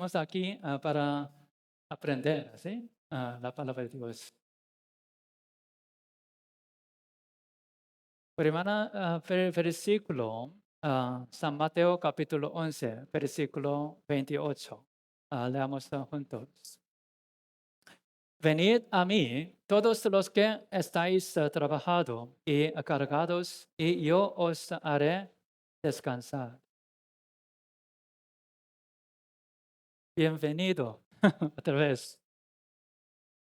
Estamos aquí para aprender, ¿sí? La palabra de Dios. Primera versículo, San Mateo capítulo 11, versículo 28. Leamos juntos. Venid a mí, todos los que estáis trabajados y cargados, y yo os haré descansar. Bienvenido otra vez.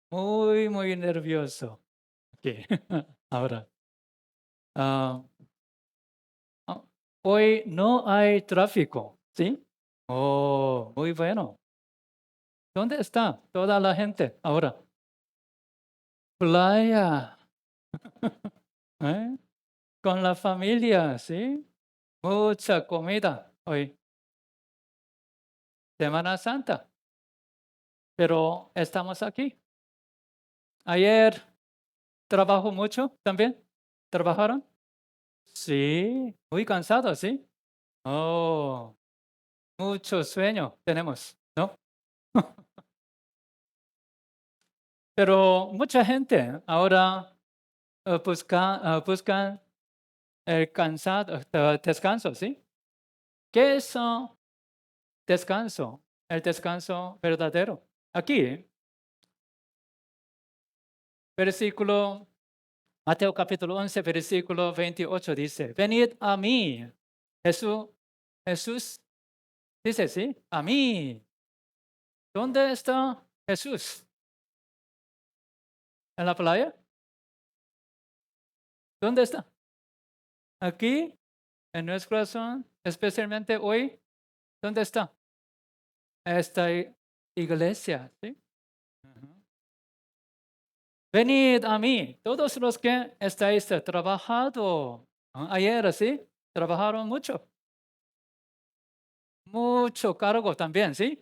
Muy nervioso. Ok, ahora. ah, ah, Hoy no hay tráfico, ¿sí? Oh, muy bueno. ¿Dónde está toda la gente ahora? Playa, ¿eh? Con la familia, ¿sí? Mucha comida hoy. Semana Santa. Pero estamos aquí. Ayer trabajó mucho también. ¿Trabajaron? Sí, muy cansado, ¿sí? Oh, mucho sueño tenemos, ¿no? Pero mucha gente ahora buscan el descanso, ¿sí? ¿Qué es descanso? El descanso verdadero. Aquí, versículo, Mateo capítulo 11, versículo 28 dice, venid a mí. Jesús dice, ¿sí? A mí. ¿Dónde está Jesús? ¿En la playa? ¿Dónde está? Aquí, en nuestro corazón, especialmente hoy. ¿Dónde está? Esta iglesia, ¿sí? Ujú. Venid a mí, todos los que estáis trabajando. Ayer, ¿sí? Trabajaron mucho. Mucho cargo también, ¿sí?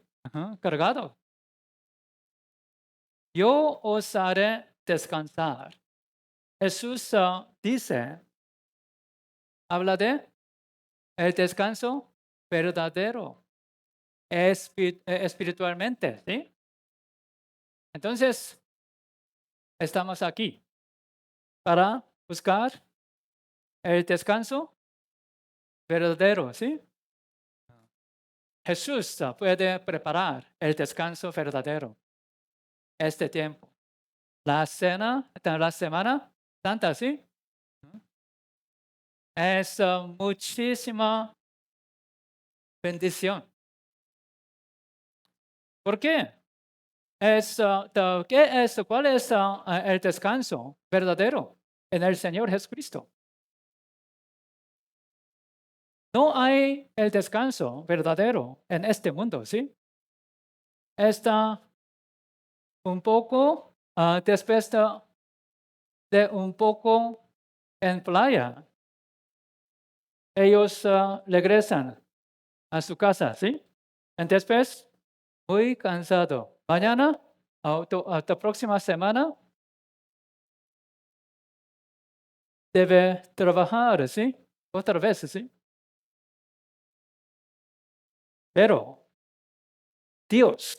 Cargado. Yo os haré descansar. Jesús dice, habla de el descanso verdadero, espiritualmente, ¿sí? Entonces, estamos aquí para buscar el descanso verdadero, ¿sí? Jesús puede preparar el descanso verdadero este tiempo. La cena de la Semana Santa, ¿sí? Es muchísima bendición. ¿Por qué? ¿Cuál es el descanso verdadero en el Señor Jesucristo? No hay el descanso verdadero en este mundo, ¿sí? Está un poco después de un poco en playa. Ellos regresan a su casa, ¿sí? Y después, muy cansado. Mañana, hasta próxima semana, debe trabajar, ¿sí? Otra vez, ¿sí? Pero Dios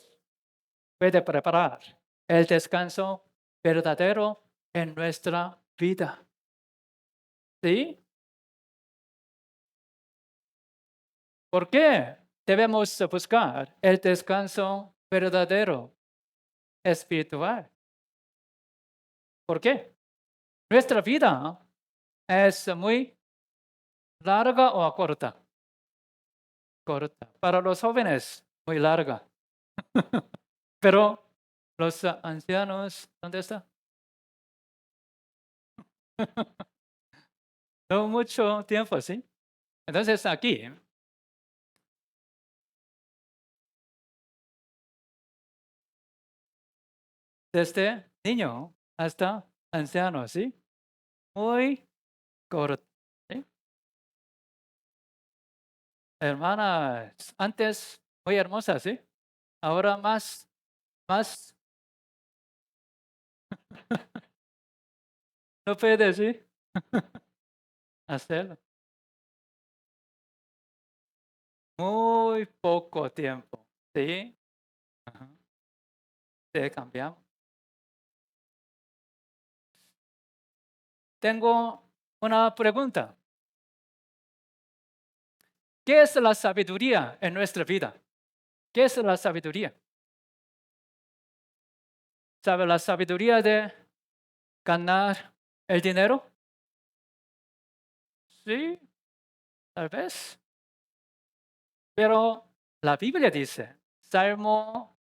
puede preparar el descanso verdadero en nuestra vida, ¿sí? ¿Por qué debemos buscar el descanso verdadero espiritual? ¿Por qué? Nuestra vida es muy larga o corta. Corta. Para los jóvenes, muy larga. Pero los ancianos, ¿dónde está? No mucho tiempo, ¿sí? Entonces aquí, desde niño hasta anciano, ¿sí? Muy corto, ¿sí? Hermanas, antes muy hermosas, ¿sí? Ahora más, no puede, ¿sí? Hacerlo. Muy poco tiempo, ¿sí? te cambiamos. Tengo una pregunta. ¿Qué es la sabiduría en nuestra vida? ¿Qué es la sabiduría? ¿Sabe la sabiduría de ganar el dinero? Sí, tal vez. Pero la Biblia dice, Salmo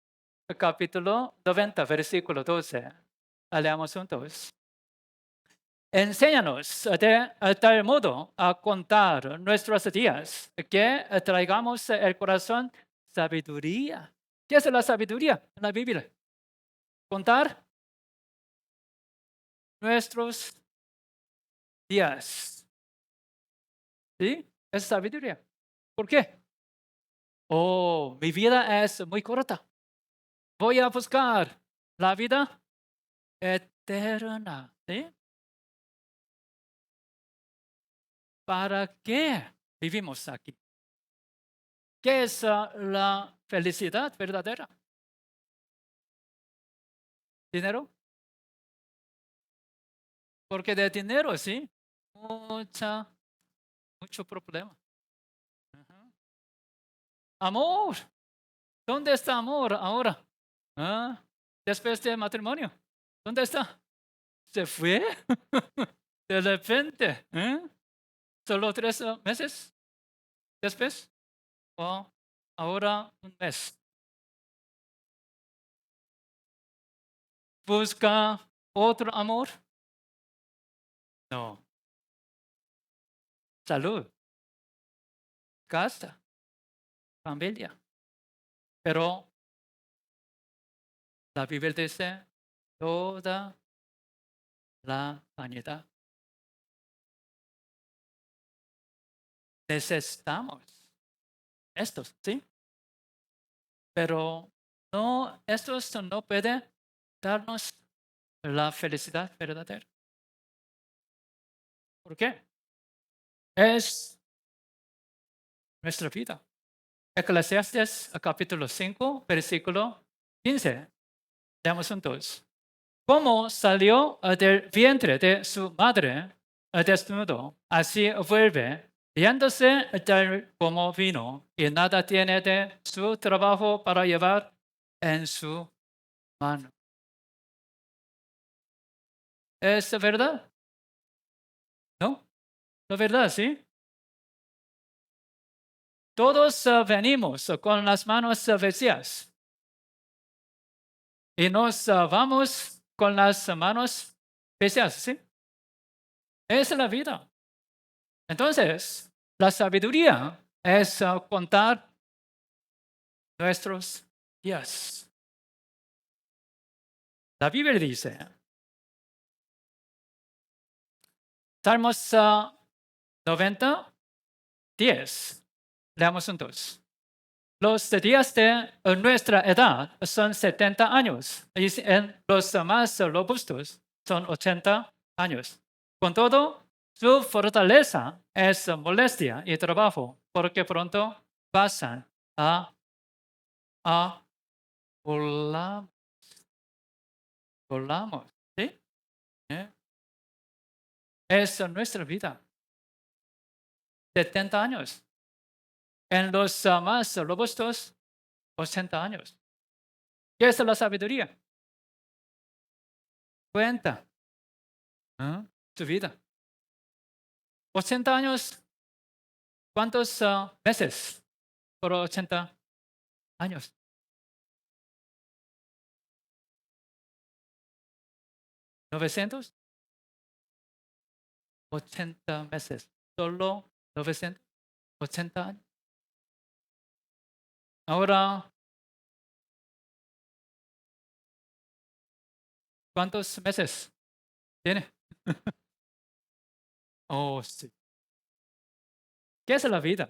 capítulo 90, versículo 12. Leamos juntos. Enséñanos de tal modo a contar nuestros días que traigamos el corazón sabiduría. ¿Qué es la sabiduría en la Biblia? Contar nuestros días. ¿Sí? Es sabiduría. ¿Por qué? Oh, mi vida es muy corta. Voy a buscar la vida eterna. ¿Sí? ¿Para qué vivimos aquí? ¿Qué es la felicidad verdadera? ¿Dinero? Porque de dinero, sí, mucho problema. Ujú. Amor. ¿Dónde está amor ahora? ¿Ah? Después del matrimonio. ¿Dónde está? ¿Se fue? De repente. ¿Solo 3 meses después? ¿O ahora un mes? ¿Busca otro amor? No. Salud, casa, familia. Pero la Biblia dice toda la vanidad. Necesitamos estos, ¿sí? Pero no, estos no pueden darnos la felicidad verdadera. ¿Por qué? Es nuestra vida. Eclesiastes capítulo 5, versículo 15. Leamos juntos. Como salió del vientre de su madre desnudo, así vuelve, yéndose tal como vino, y nada tiene de su trabajo para llevar en su mano. ¿Es verdad? ¿No? ¿No es verdad? ¿Sí? Todos venimos con las manos vacías y nos vamos con las manos vacías, ¿sí? Es la vida. Entonces, la sabiduría es contar nuestros días. La Biblia dice, Salmos 90, 10. Leamos juntos. Los días de nuestra edad son 70 años y en los más robustos son 80 años. Con todo, su fortaleza es molestia y trabajo, porque pronto pasan a volamos. Volamos, ¿sí? ¿Eh? Es nuestra vida. 70 años. En los más robustos, 80 años. ¿Qué es la sabiduría? Cuenta tu vida. 80 años, ¿cuántos meses por 80 años? 980 meses. Solo 980 años. Ahora, ¿cuántos meses tiene? Oh, sí. ¿Qué es la vida?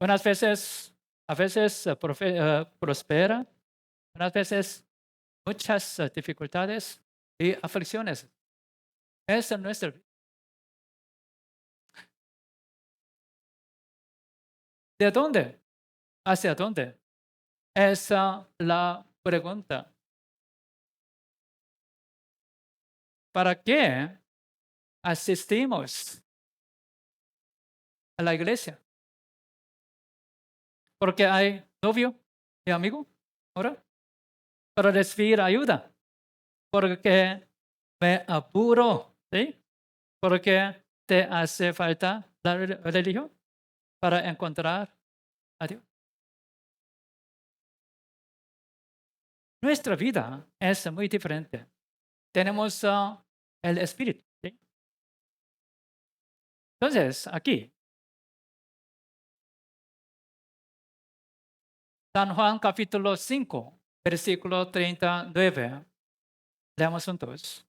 Unas veces, a veces prospera, unas veces muchas dificultades y aflicciones. Es nuestra vida. ¿De dónde? ¿Hacia dónde? Es la pregunta. ¿Para qué asistimos a la iglesia? Porque hay novio y amigo ahora para recibir ayuda. Porque me apuro, ¿sí? Porque te hace falta la religión para encontrar a Dios. Nuestra vida es muy diferente. Tenemos el Espíritu, ¿sí? Entonces, aquí, San Juan capítulo 5, versículo 39. Leamos juntos.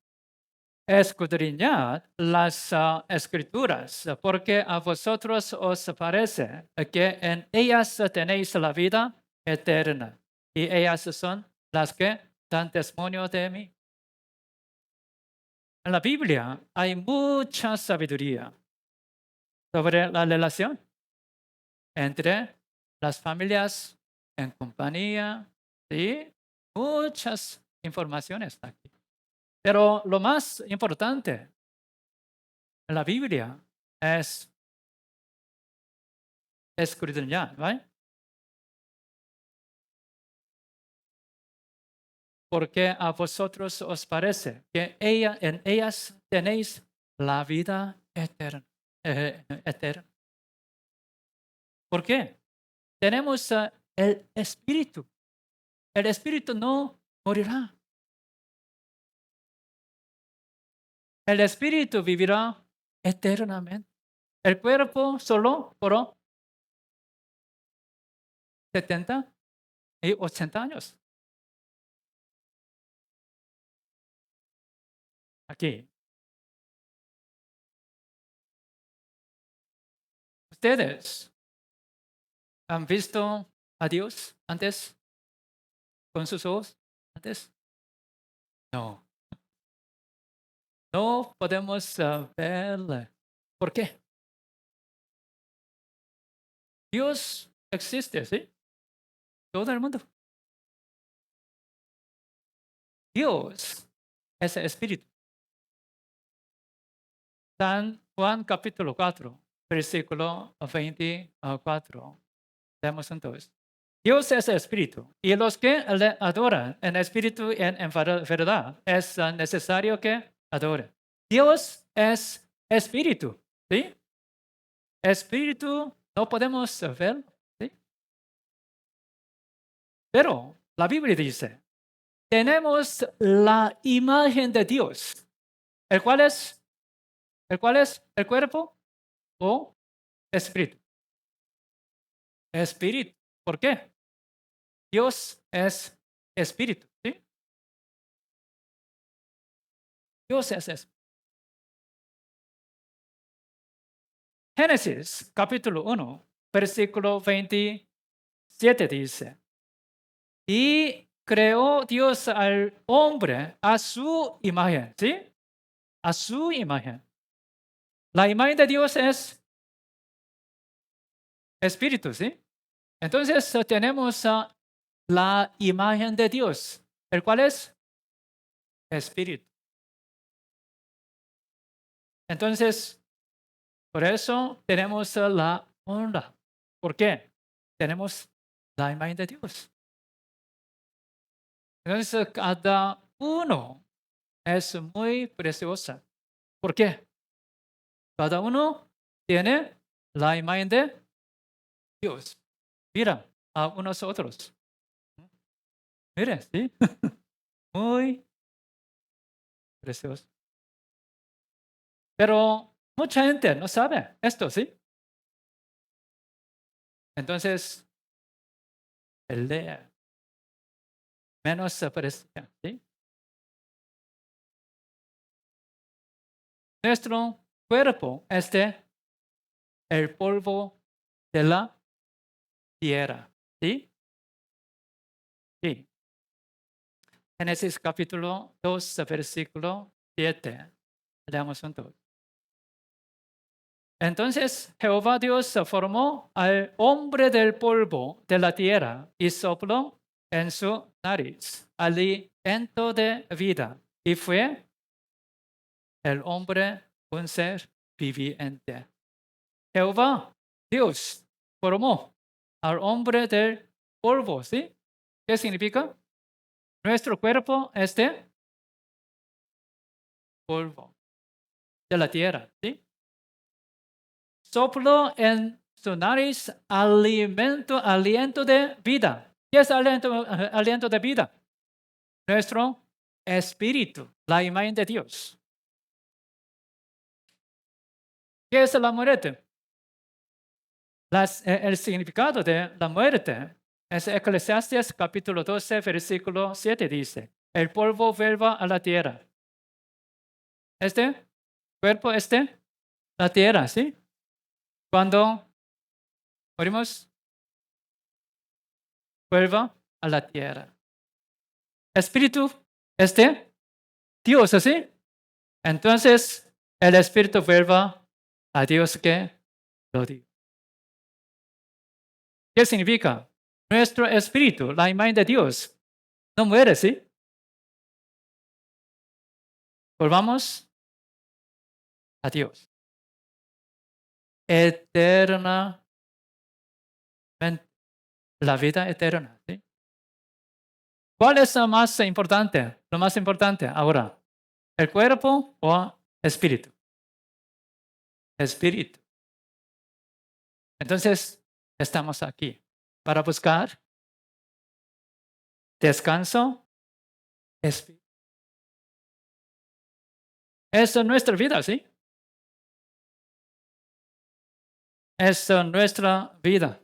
Escudriñad las escrituras, porque a vosotros os parece que en ellas tenéis la vida eterna, y ellas son las que dan testimonio de mí. En la Biblia hay mucha sabiduría sobre la relación entre las familias en compañía, y muchas informaciones aquí. Pero lo más importante en la Biblia es escudriñar, ¿vale? Porque a vosotros os parece que en ellas tenéis la vida eterna. Eterna. ¿Por qué? Tenemos el Espíritu. El Espíritu no morirá. El Espíritu vivirá eternamente. El cuerpo solo por 70 y 80 años. Aquí. ¿Ustedes han visto a Dios antes con sus ojos? ¿Antes? No. No podemos verle. ¿Por qué? Dios existe, ¿sí? Todo el mundo. Dios es espíritu. San Juan capítulo 4, versículo 24. Leemos entonces. Dios es espíritu, y los que le adoran en espíritu y en verdad es necesario que adoren. Dios es espíritu, ¿sí? Espíritu no podemos ver, ¿sí? Pero la Biblia dice, tenemos la imagen de Dios, el cual es el cuerpo o espíritu. Espíritu. ¿Por qué? Dios es espíritu, ¿sí? Dios es espíritu. Génesis capítulo 1, versículo 27 dice, y creó Dios al hombre a su imagen, ¿sí? A su imagen. La imagen de Dios es espíritu, ¿sí? Entonces tenemos la imagen de Dios, el cual es espíritu. Entonces, por eso tenemos la honra. ¿Por qué? Tenemos la imagen de Dios. Entonces, cada uno es muy preciosa. ¿Por qué? Cada uno tiene la imagen de Dios. Mira a unos otros. Mire, ¿sí? Muy precioso. Pero mucha gente no sabe esto, ¿sí? Entonces, el de menos se aprecia, ¿sí? Nuestro cuerpo es el polvo de la tierra, ¿sí? Sí. Génesis capítulo 2, versículo 7. Leamos juntos. Entonces Jehová Dios formó al hombre del polvo de la tierra y sopló en su nariz aliento de vida y fue el hombre un ser viviente. Jehová, Dios, formó al hombre del polvo, ¿sí? ¿Qué significa? Nuestro cuerpo es de polvo, de la tierra, ¿sí? Sopló en su nariz aliento de vida. ¿Qué es aliento de vida? Nuestro espíritu, la imagen de Dios. ¿Qué es la muerte? El significado de la muerte es Eclesiastes capítulo 12, versículo 7 dice, el polvo vuelve a la tierra. Este cuerpo es de la tierra, ¿sí? Cuando morimos, vuelve a la tierra. Espíritu es de Dios, ¿sí? Entonces, el espíritu vuelve a Dios que lo dio. ¿Qué significa? Nuestro espíritu, la imagen de Dios, no muere, ¿sí? Volvamos a Dios. Eternamente. La vida eterna, ¿sí? ¿Cuál es lo más importante? Lo más importante ahora, ¿el cuerpo o espíritu? Espíritu. Entonces, estamos aquí para buscar descanso espiritual. Es nuestra vida, ¿sí? Es nuestra vida.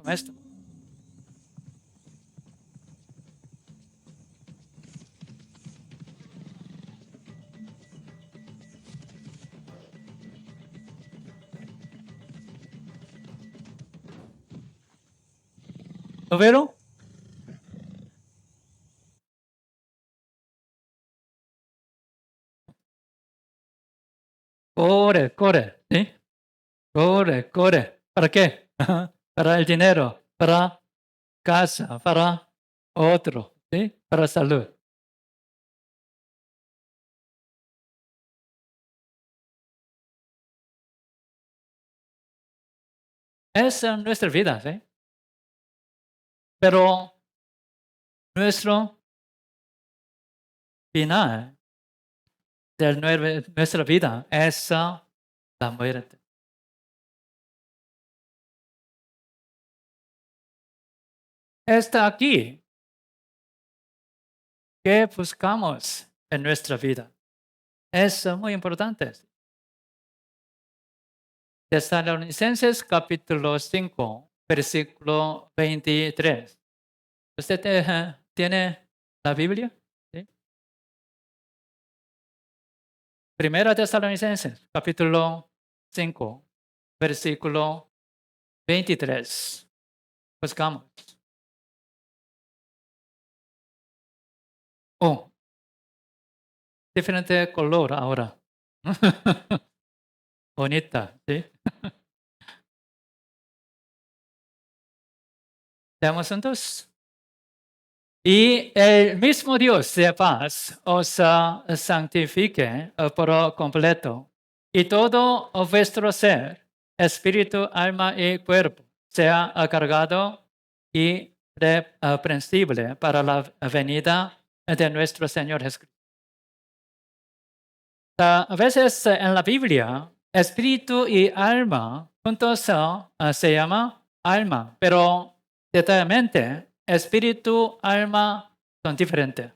Esto. ¿Lo vieron? Corre, ¿sí? Corre. ¿Para qué? Para el dinero, para casa, para otro, ¿sí? Para salud. Es nuestra vida, ¿sí? Pero nuestro final de nuestra vida es la muerte. Está aquí. ¿Qué buscamos en nuestra vida? Es muy importante. Tesalonicenses capítulo 5, versículo 23. ¿Usted tiene la Biblia? ¿Sí? Primera Tesalonicenses capítulo 5, versículo 23. Buscamos. Oh, diferente color ahora. Bonita, ¿sí? Leamos juntos. Y el mismo Dios de paz os santifique por completo, y todo vuestro ser, espíritu, alma y cuerpo, sea cargado y reprensible para la venida de nuestro Señor Jesucristo. A veces en la Biblia, espíritu y alma juntos se llama alma, pero detalladamente, espíritu, alma son diferentes.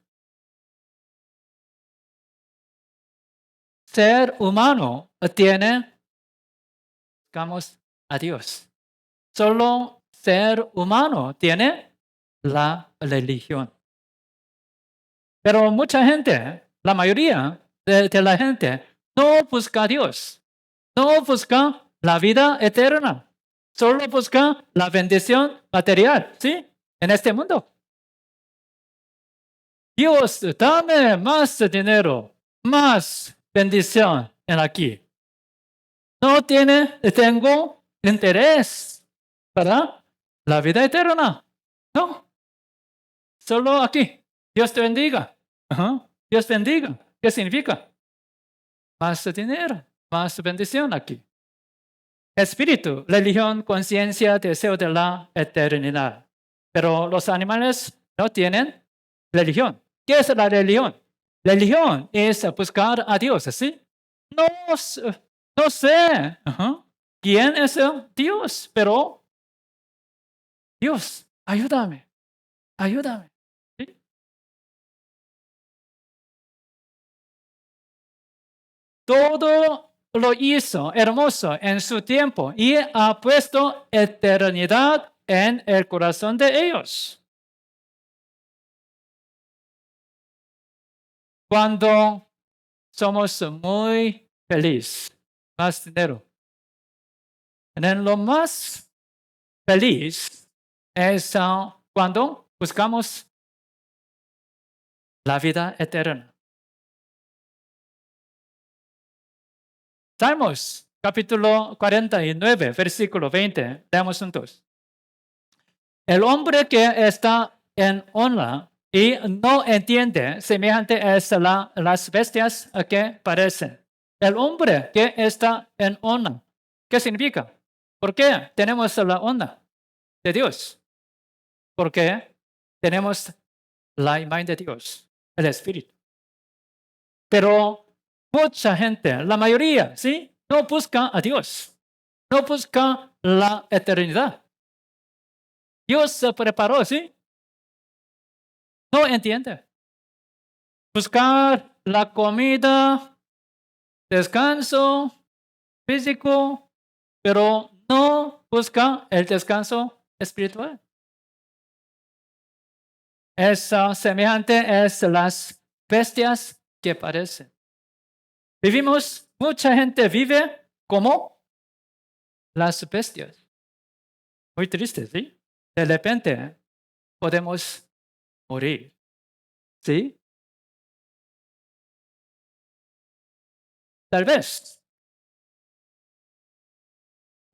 Ser humano tiene, digamos, a Dios. Solo ser humano tiene la religión. Pero mucha gente, la mayoría de la gente, no busca a Dios. No busca la vida eterna. Solo busca la bendición material, ¿sí? En este mundo. Dios, dame más dinero, más bendición en aquí. No tengo interés para la vida eterna. No. Solo aquí. Dios te bendiga. Ajá. Dios bendiga. ¿Qué significa? Más dinero, más bendición aquí. Espíritu, religión, conciencia, deseo de la eternidad. Pero los animales no tienen religión. ¿Qué es la religión? Religión es buscar a Dios, ¿sí? No, no sé quién es Dios, pero Dios, ayúdame, ayúdame. ¿Sí? Todo lo hizo hermoso en su tiempo y ha puesto eternidad en el corazón de ellos. Cuando somos muy felices, más dinero. En lo más feliz es cuando buscamos la vida eterna. Salmos, capítulo 49, versículo 20. Leamos juntos. El hombre que está en honra y no entiende, semejante es las bestias que parecen. El hombre que está en honra, ¿qué significa? ¿Por qué tenemos la honra de Dios? Porque tenemos la imagen de Dios, el Espíritu. Pero mucha gente, la mayoría, ¿sí? No busca a Dios. No busca la eternidad. Dios se preparó, ¿sí? No entiende. Buscar la comida, descanso físico, pero no busca el descanso espiritual. Es semejante a las bestias que parecen. Mucha gente vive como las bestias. Muy triste, ¿sí? De repente podemos morir, ¿sí? Tal vez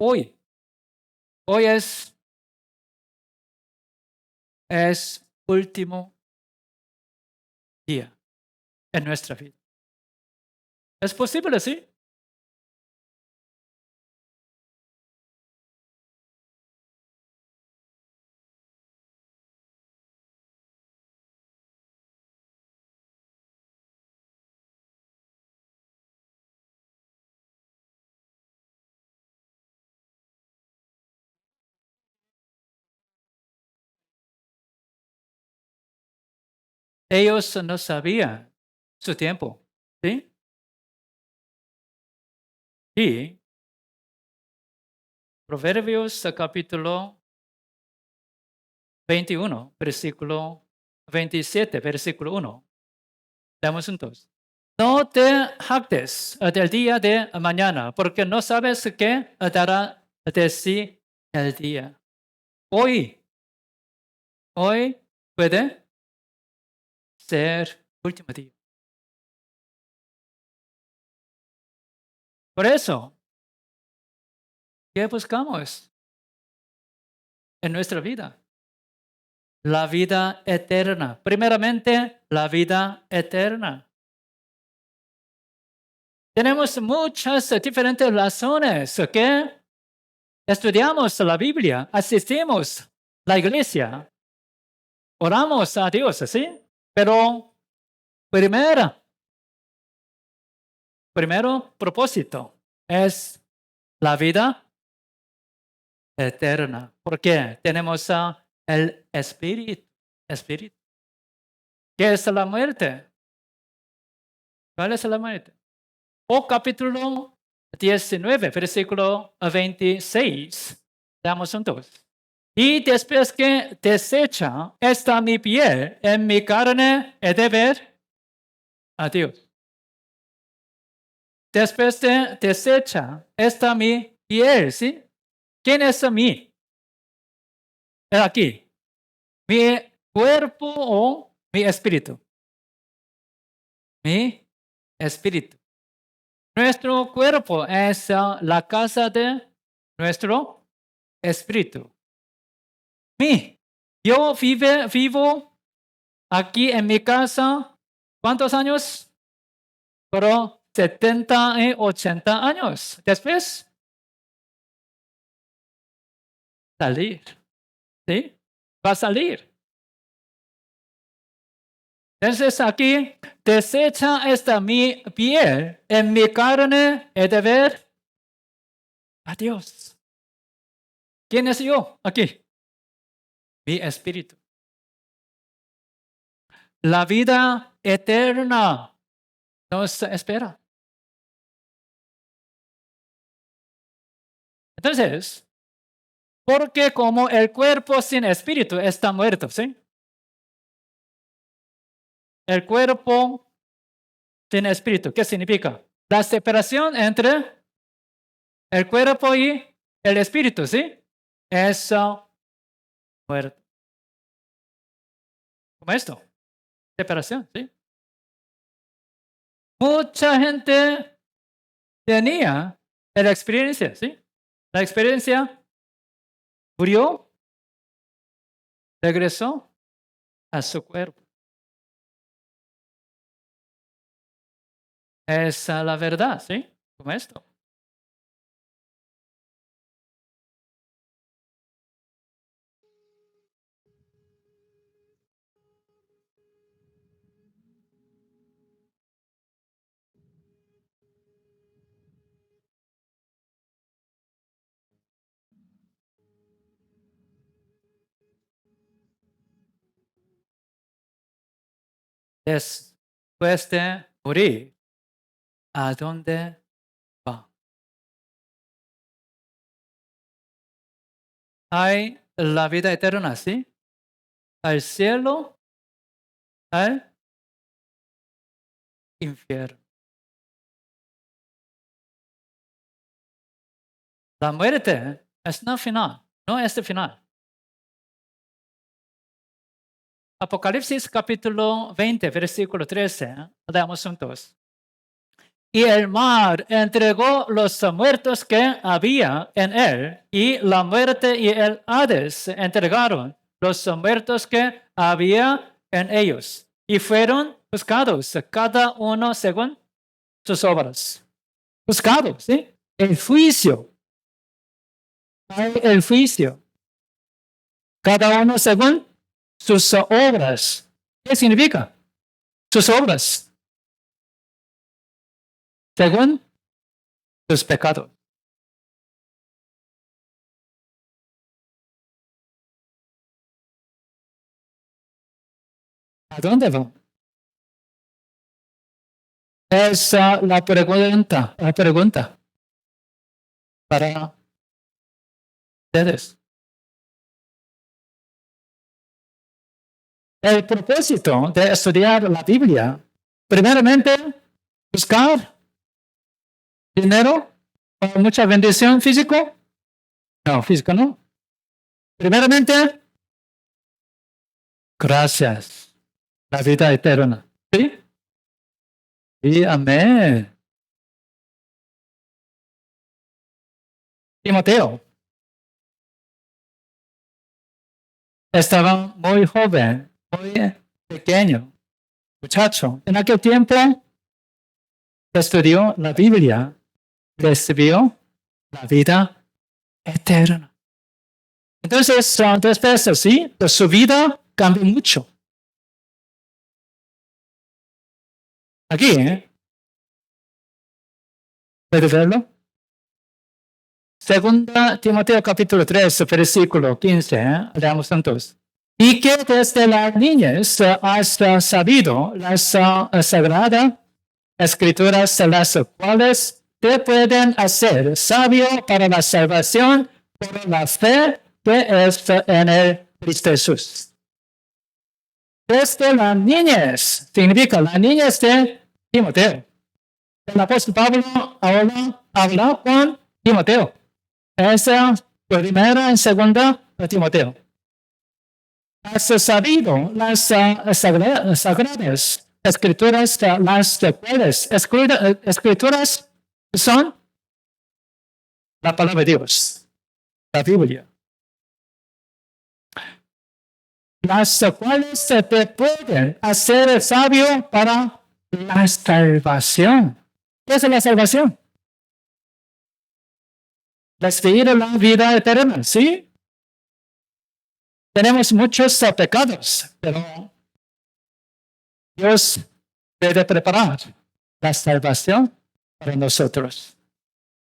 hoy es último día en nuestra vida. ¿Es posible, sí? Ellos no sabían su tiempo, ¿sí? Y Proverbios capítulo 21, versículo 27, versículo 1. Leamos juntos. No te jactes del día de mañana, porque no sabes qué dará de sí el día. Hoy puede ser último día. Por eso, ¿qué buscamos en nuestra vida? La vida eterna. Primeramente, la vida eterna. Tenemos muchas diferentes razones que estudiamos la Biblia, asistimos a la iglesia, oramos a Dios, ¿sí? Pero primero propósito es la vida eterna. ¿Por qué? Tenemos el Espíritu. ¿Qué es la muerte? ¿Cuál es la muerte? Capítulo 19, versículo 26. Leamos juntos. Y después que desecha esta mi piel, en mi carne he de ver a Dios. Después de desecha esta mi piel, ¿sí? ¿Quién es mí? Aquí. Mi cuerpo o mi espíritu. Mi espíritu. Nuestro cuerpo es la casa de nuestro espíritu. Yo vivo aquí en mi casa, ¿cuántos años? Pero 70 y 80 años. Después, salir. ¿Sí? Va a salir. Entonces aquí, desecha esta mi piel, en mi carne he de ver a Dios. ¿Quién es yo aquí? Mi espíritu. La vida eterna nos espera. Entonces, porque como el cuerpo sin espíritu está muerto, ¿sí? El cuerpo sin espíritu, ¿qué significa? La separación entre el cuerpo y el espíritu, ¿sí? Eso muerto. Como esto, separación, ¿sí? Mucha gente tenía la experiencia, ¿sí? La experiencia murió, regresó a su cuerpo. Esa es la verdad, ¿sí? Como esto. Después de morir, ¿a dónde va? Hay la vida eterna, ¿sí? Al cielo, al infierno. La muerte es no final, no es el final. Apocalipsis capítulo 20, versículo 13. Leamos juntos. Y el mar entregó los muertos que había en él, y la muerte y el Hades entregaron los muertos que había en ellos, y fueron buscados, cada uno según sus obras. Buscados, ¿sí? El juicio. El juicio. Cada uno según sus obras. ¿Qué significa? Sus obras. Según sus pecados. ¿A dónde van? Esa es la pregunta para ustedes. El propósito de estudiar la Biblia, primeramente, buscar dinero o mucha bendición físico. No, físico no. Primeramente, gracias. La vida eterna. ¿Sí? Y amén. Timoteo estaba muy joven, muy pequeño, muchacho. En aquel tiempo estudió la Biblia, recibió la vida eterna. Entonces, son tres veces, ¿sí? Pero su vida cambió mucho. Aquí, ¿eh? ¿Puede verlo? Segunda Timoteo capítulo 3, versículo 15, leamos juntos. Y que desde la niñez has sabido las sagradas escrituras, las cuales te pueden hacer sabio para la salvación por la fe que es en el Cristo Jesús. Desde la niñez, significa la niñez de Timoteo. El apóstol Pablo habla con Timoteo. Esa primera y segunda de Timoteo. Has sabido las sagradas escrituras, las cuales escrituras son la palabra de Dios, la Biblia. las cuales te pueden hacer sabio para la salvación. ¿Qué es la salvación? Recibir la vida eterna, ¿sí? Tenemos muchos pecados, pero Dios debe preparar la salvación para nosotros.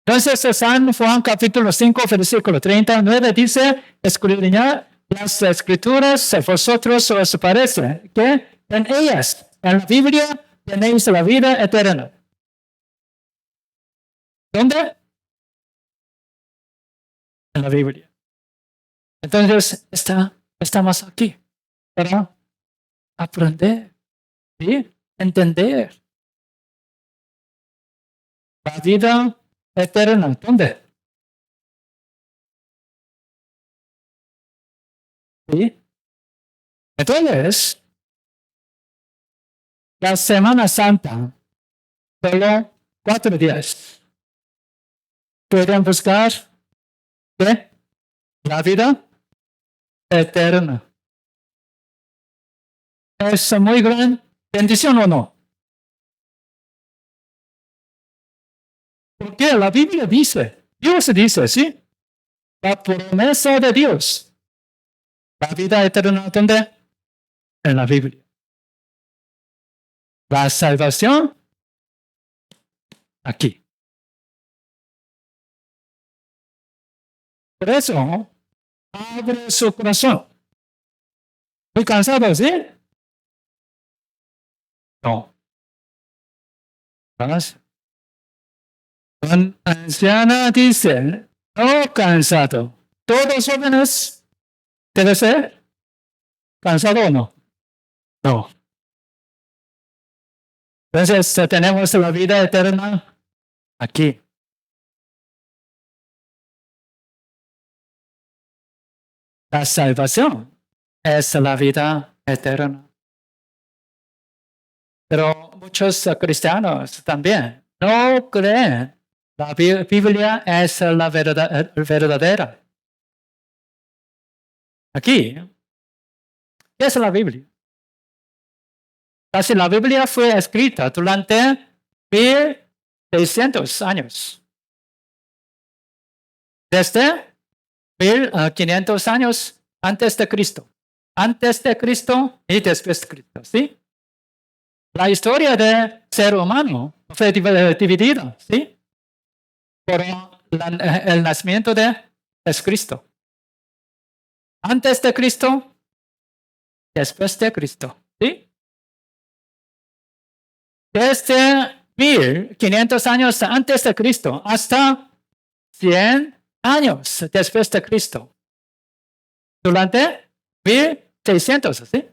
Entonces, San Juan capítulo 5, versículo 39 dice, escudriñad las escrituras, vosotros os parece que en ellas, en la Biblia, tenéis la vida eterna. ¿Dónde? En la Biblia. Entonces, estamos aquí para aprender y entender la vida eterna. ¿Dónde? ¿Sí? Entonces, la Semana Santa, solo 4 días. Pueden buscar ¿qué? La vida eterna. ¿Es muy gran bendición o no? Porque la Biblia dice, Dios dice, ¿sí? La promesa de Dios. La vida eterna, ¿dónde? En la Biblia. La salvación, aquí. Por eso, abre su corazón. ¿Muy cansado, sí? No. Un anciana dice, no cansado. Todos jóvenes deben ser cansado o no. No. Entonces tenemos la vida eterna aquí. La salvación es la vida eterna. Pero muchos cristianos también no creen. La Biblia es la verdadera. Aquí, ¿qué es la Biblia? Casi la Biblia fue escrita durante 1600 años. Desde 1500 años antes de Cristo. Antes de Cristo y después de Cristo, ¿sí? La historia del ser humano fue dividida, ¿sí? Por el nacimiento de Jesucristo. Antes de Cristo, después de Cristo, ¿sí? Desde 1500 años antes de Cristo hasta 100 años después de Cristo. Durante 1600, ¿sí?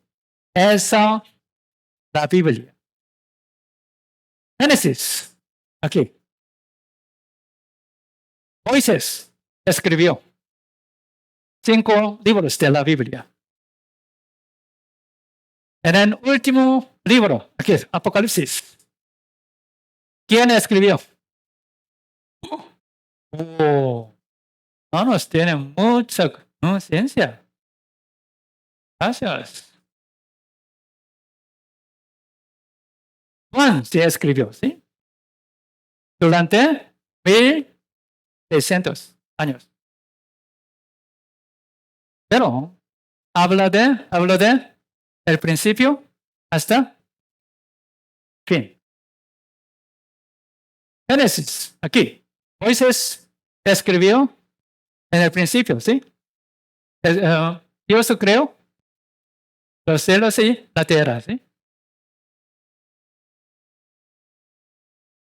Esa la Biblia. Génesis, aquí. Moisés escribió 5 libros de la Biblia. En el último libro, aquí, Apocalipsis. ¿Quién escribió? Hermanos, tienen mucha ciencia. Gracias. Juan sí escribió, ¿sí? Durante 1600 años. Pero habla de el principio hasta fin. Génesis, aquí. Moisés escribió en el principio, ¿sí? Dios creó los cielos y la tierra, ¿sí?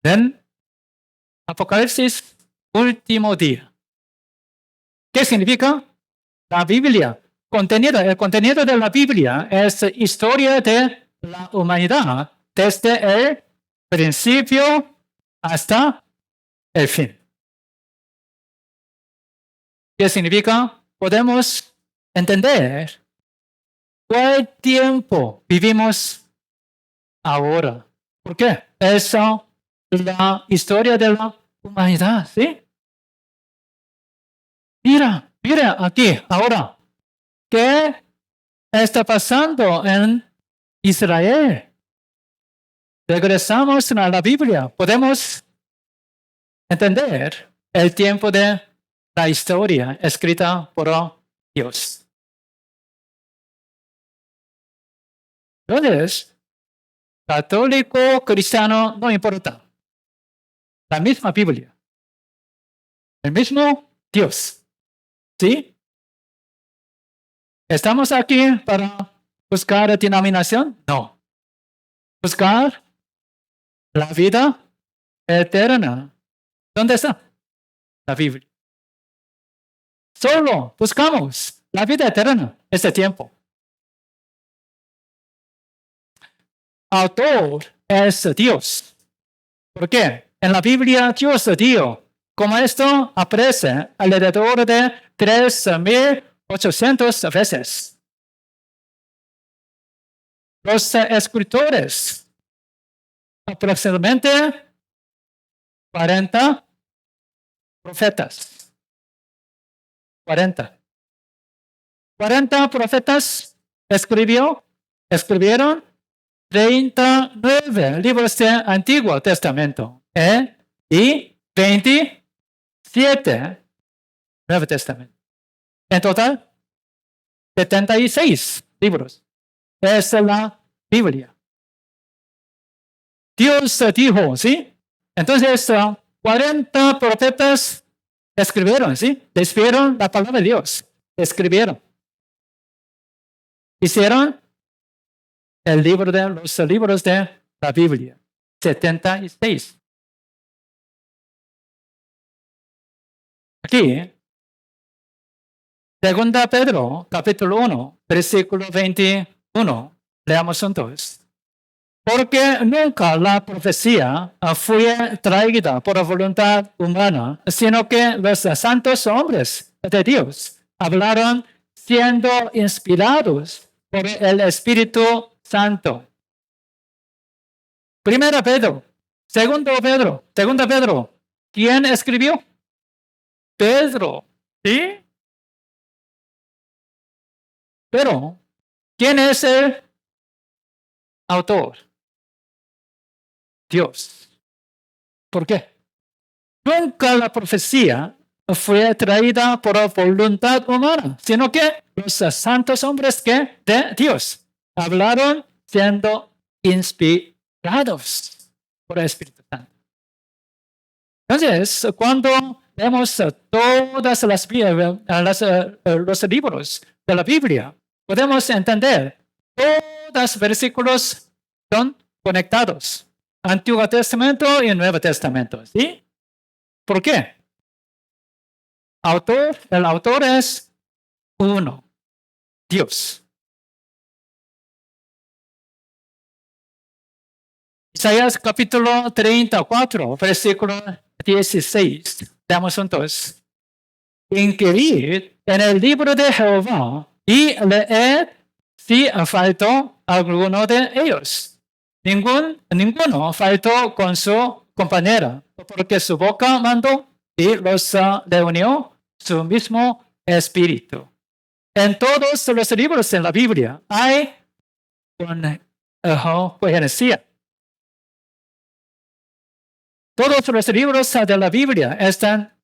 En Apocalipsis, último día. ¿Qué significa? La Biblia. El contenido de la Biblia es historia de la humanidad desde el principio hasta el fin. ¿Qué significa? Podemos entender cuál tiempo vivimos ahora. ¿Por qué? Esa es la historia de la humanidad, ¿sí? Mira aquí, ahora. ¿Qué está pasando en Israel. Regresamos a la Biblia. Podemos entender el tiempo de la historia escrita por Dios. Entonces, católico, cristiano, no importa. La misma Biblia. El mismo Dios. ¿Sí? ¿Estamos aquí para buscar denominación? No. Buscar la vida eterna. ¿Dónde está? La Biblia. Solo buscamos la vida eterna este tiempo. Autor es Dios. ¿Por qué? En la Biblia Dios dio, como esto aparece alrededor de 3,800 veces. Los escritores, aproximadamente 40 profetas. 40 profetas escribieron 39 libros de Antiguo Testamento y 27 Nuevo Testamento. En total, 76 libros. Es la Biblia. Dios dijo, ¿sí? Entonces, 40 profetas escribieron, ¿sí? Escribieron la palabra de Dios. Escribieron. Hicieron los libros de la Biblia. 76. Aquí, 2 Pedro, capítulo 1, versículo 21. Leamos juntos. Porque nunca la profecía fue traída por voluntad humana, sino que los santos hombres de Dios hablaron siendo inspirados por el Espíritu Santo. 1 Pedro, 2 Pedro. ¿Quién escribió? Pedro, ¿sí? Pero, ¿quién es el autor? Dios. ¿Por qué? Nunca la profecía fue traída por voluntad humana, sino que los santos hombres de Dios hablaron siendo inspirados por el Espíritu Santo. Entonces, cuando vemos todos los libros de la Biblia, podemos entender todos los versículos son conectados. Antiguo Testamento y Nuevo Testamento, ¿sí? ¿Por qué? El autor es uno, Dios. Isaías capítulo 34, versículo 16. Veamos juntos. Inquirid en el libro de Jehová y leed si faltó alguno de ellos. Ninguno faltó con su compañera, porque su boca mandó y los reunió su mismo espíritu. En todos los libros de la Biblia hay coherencia. Todos los libros de la Biblia están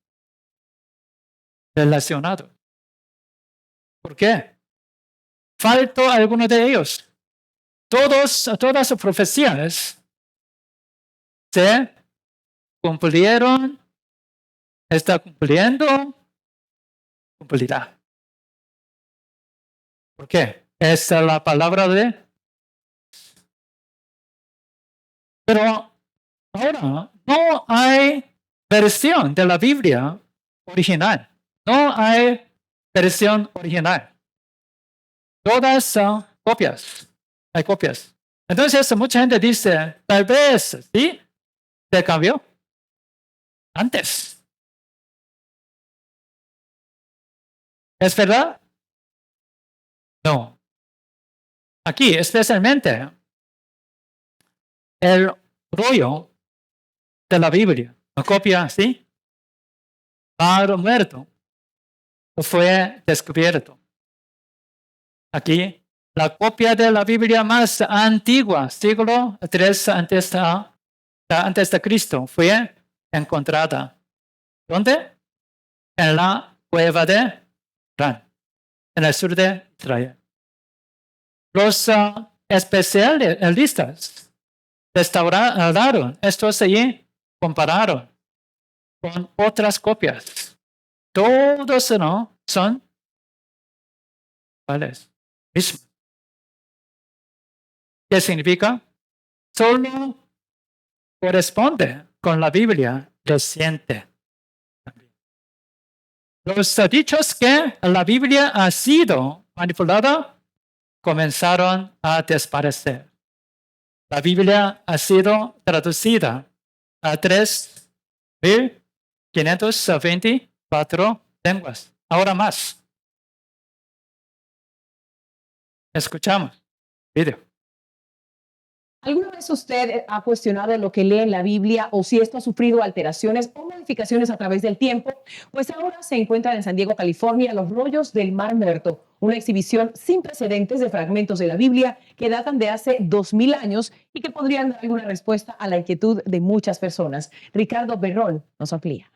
relacionados. ¿Por qué? Faltó alguno de ellos. Todas las profecías se cumplieron, está cumpliendo, cumplirá. ¿Por qué? Esa es la palabra de. Pero ahora no hay versión de la Biblia original. No hay versión original. Todas son copias. Hay copias. Entonces mucha gente dice, tal vez, ¿sí? Se cambió antes. ¿Es verdad? No. Aquí, especialmente, el rollo de la Biblia, la copia, ¿sí? Mar muerto fue descubierto. Aquí la copia de la Biblia más antigua, siglo III antes de Cristo, fue encontrada. ¿Dónde? En la cueva de Ran, en el sur de Israel. Los especialistas restauraron estos y compararon con otras copias. Todos no son iguales. Mismos. ¿Qué significa? Solo corresponde con la Biblia reciente. Los dichos que la Biblia ha sido manipulada comenzaron a desaparecer. La Biblia ha sido traducida a 3.524 lenguas. Ahora más. Escuchamos. Video. ¿Alguna vez usted ha cuestionado lo que lee en la Biblia o si esto ha sufrido alteraciones o modificaciones a través del tiempo? Pues ahora se encuentran en San Diego, California, los rollos del Mar Muerto, una exhibición sin precedentes de fragmentos de la Biblia que datan de hace 2000 años y que podrían dar alguna respuesta a la inquietud de muchas personas. Ricardo Berrón nos amplía.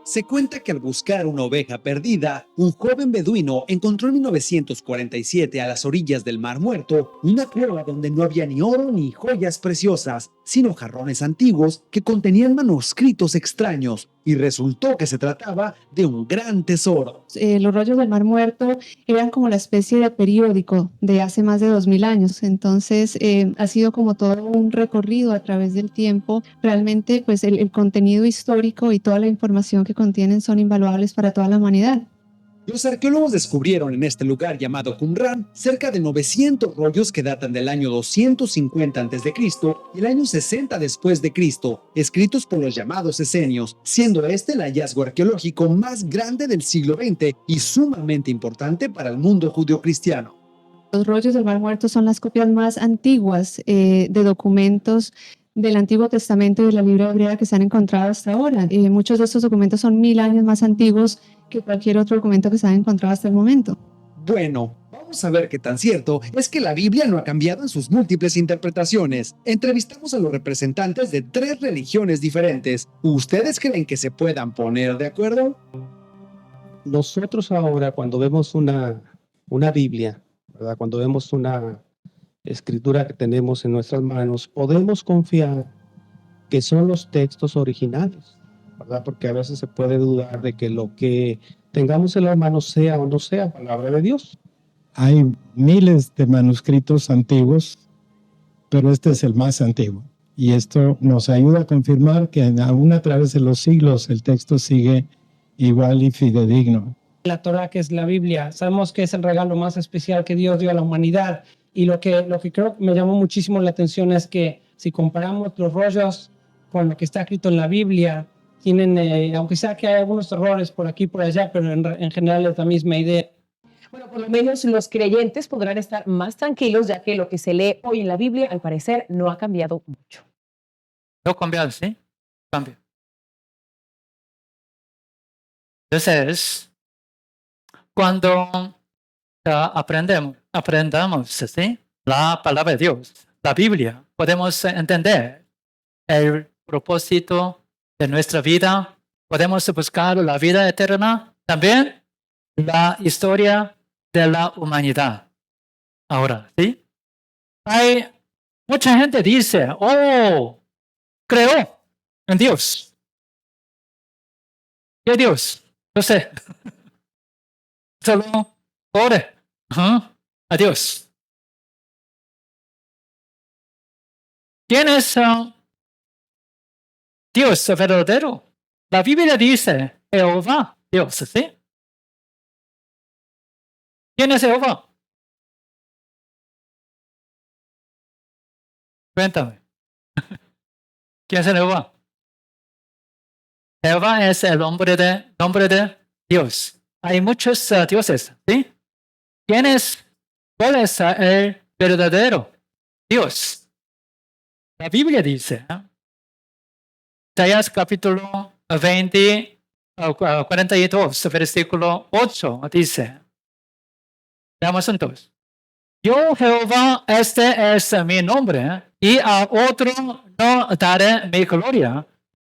Se cuenta que al buscar una oveja perdida, un joven beduino encontró en 1947 a las orillas del Mar Muerto una cueva donde no había ni oro ni joyas preciosas, sino jarrones antiguos que contenían manuscritos extraños, y resultó que se trataba de un gran tesoro. Los rollos del Mar Muerto eran como la especie de periódico de hace más de 2000 años, entonces ha sido como todo un recorrido a través del tiempo. Realmente pues el contenido histórico y toda la información que contienen son invaluables para toda la humanidad. Los arqueólogos descubrieron en este lugar llamado Qumran cerca de 900 rollos que datan del año 250 a.C. y el año 60 después de Cristo, escritos por los llamados esenios, siendo este el hallazgo arqueológico más grande del siglo XX y sumamente importante para el mundo judio-cristiano. Los rollos del Mar Muerto son las copias más antiguas de documentos del Antiguo Testamento y de la Biblia hebrea que se han encontrado hasta ahora. Muchos de estos documentos son 1000 años más antiguos que cualquier otro documento que se ha encontrado hasta el momento. Bueno, vamos a ver qué tan cierto es que la Biblia no ha cambiado en sus múltiples interpretaciones. Entrevistamos a los representantes de 3 religiones diferentes. ¿Ustedes creen que se puedan poner de acuerdo? Nosotros ahora cuando vemos una Biblia, ¿verdad? Cuando vemos una escritura que tenemos en nuestras manos, podemos confiar que son los textos originales, ¿verdad? Porque a veces se puede dudar de que lo que tengamos en las manos sea o no sea palabra de Dios. Hay miles de manuscritos antiguos, pero este es el más antiguo. Y esto nos ayuda a confirmar que aún a través de los siglos el texto sigue igual y fidedigno. La Torá, que es la Biblia, sabemos que es el regalo más especial que Dios dio a la humanidad. Y lo que creo que me llamó muchísimo la atención es que si comparamos los rollos con lo que está escrito en la Biblia, tienen, aunque sea que hay algunos errores por aquí y por allá, pero en general es la misma idea. Bueno, por lo menos los creyentes podrán estar más tranquilos, ya que lo que se lee hoy en la Biblia, al parecer, no ha cambiado mucho. No cambiar, ¿sí? Cambio. Entonces, cuando aprendamos ¿sí? La palabra de Dios, la Biblia, podemos entender el propósito de nuestra vida, podemos buscar la vida eterna, también la historia de la humanidad. Ahora, ¿sí? Hay mucha gente dice, oh, creo en Dios. ¿Qué Dios? No sé. Solo ore a Dios. ¿Quién es Dios verdadero? La Biblia dice Jehová, Dios, ¿sí? ¿Quién es Jehová? Cuéntame. ¿Quién es Jehová? Jehová es el nombre de Dios. Hay muchos dioses, ¿sí? ¿Cuál es el verdadero Dios? La Biblia dice, Isaías capítulo 42, versículo 8, dice, Veamos entonces. Yo, Jehová, este es mi nombre, y a otro no daré mi gloria,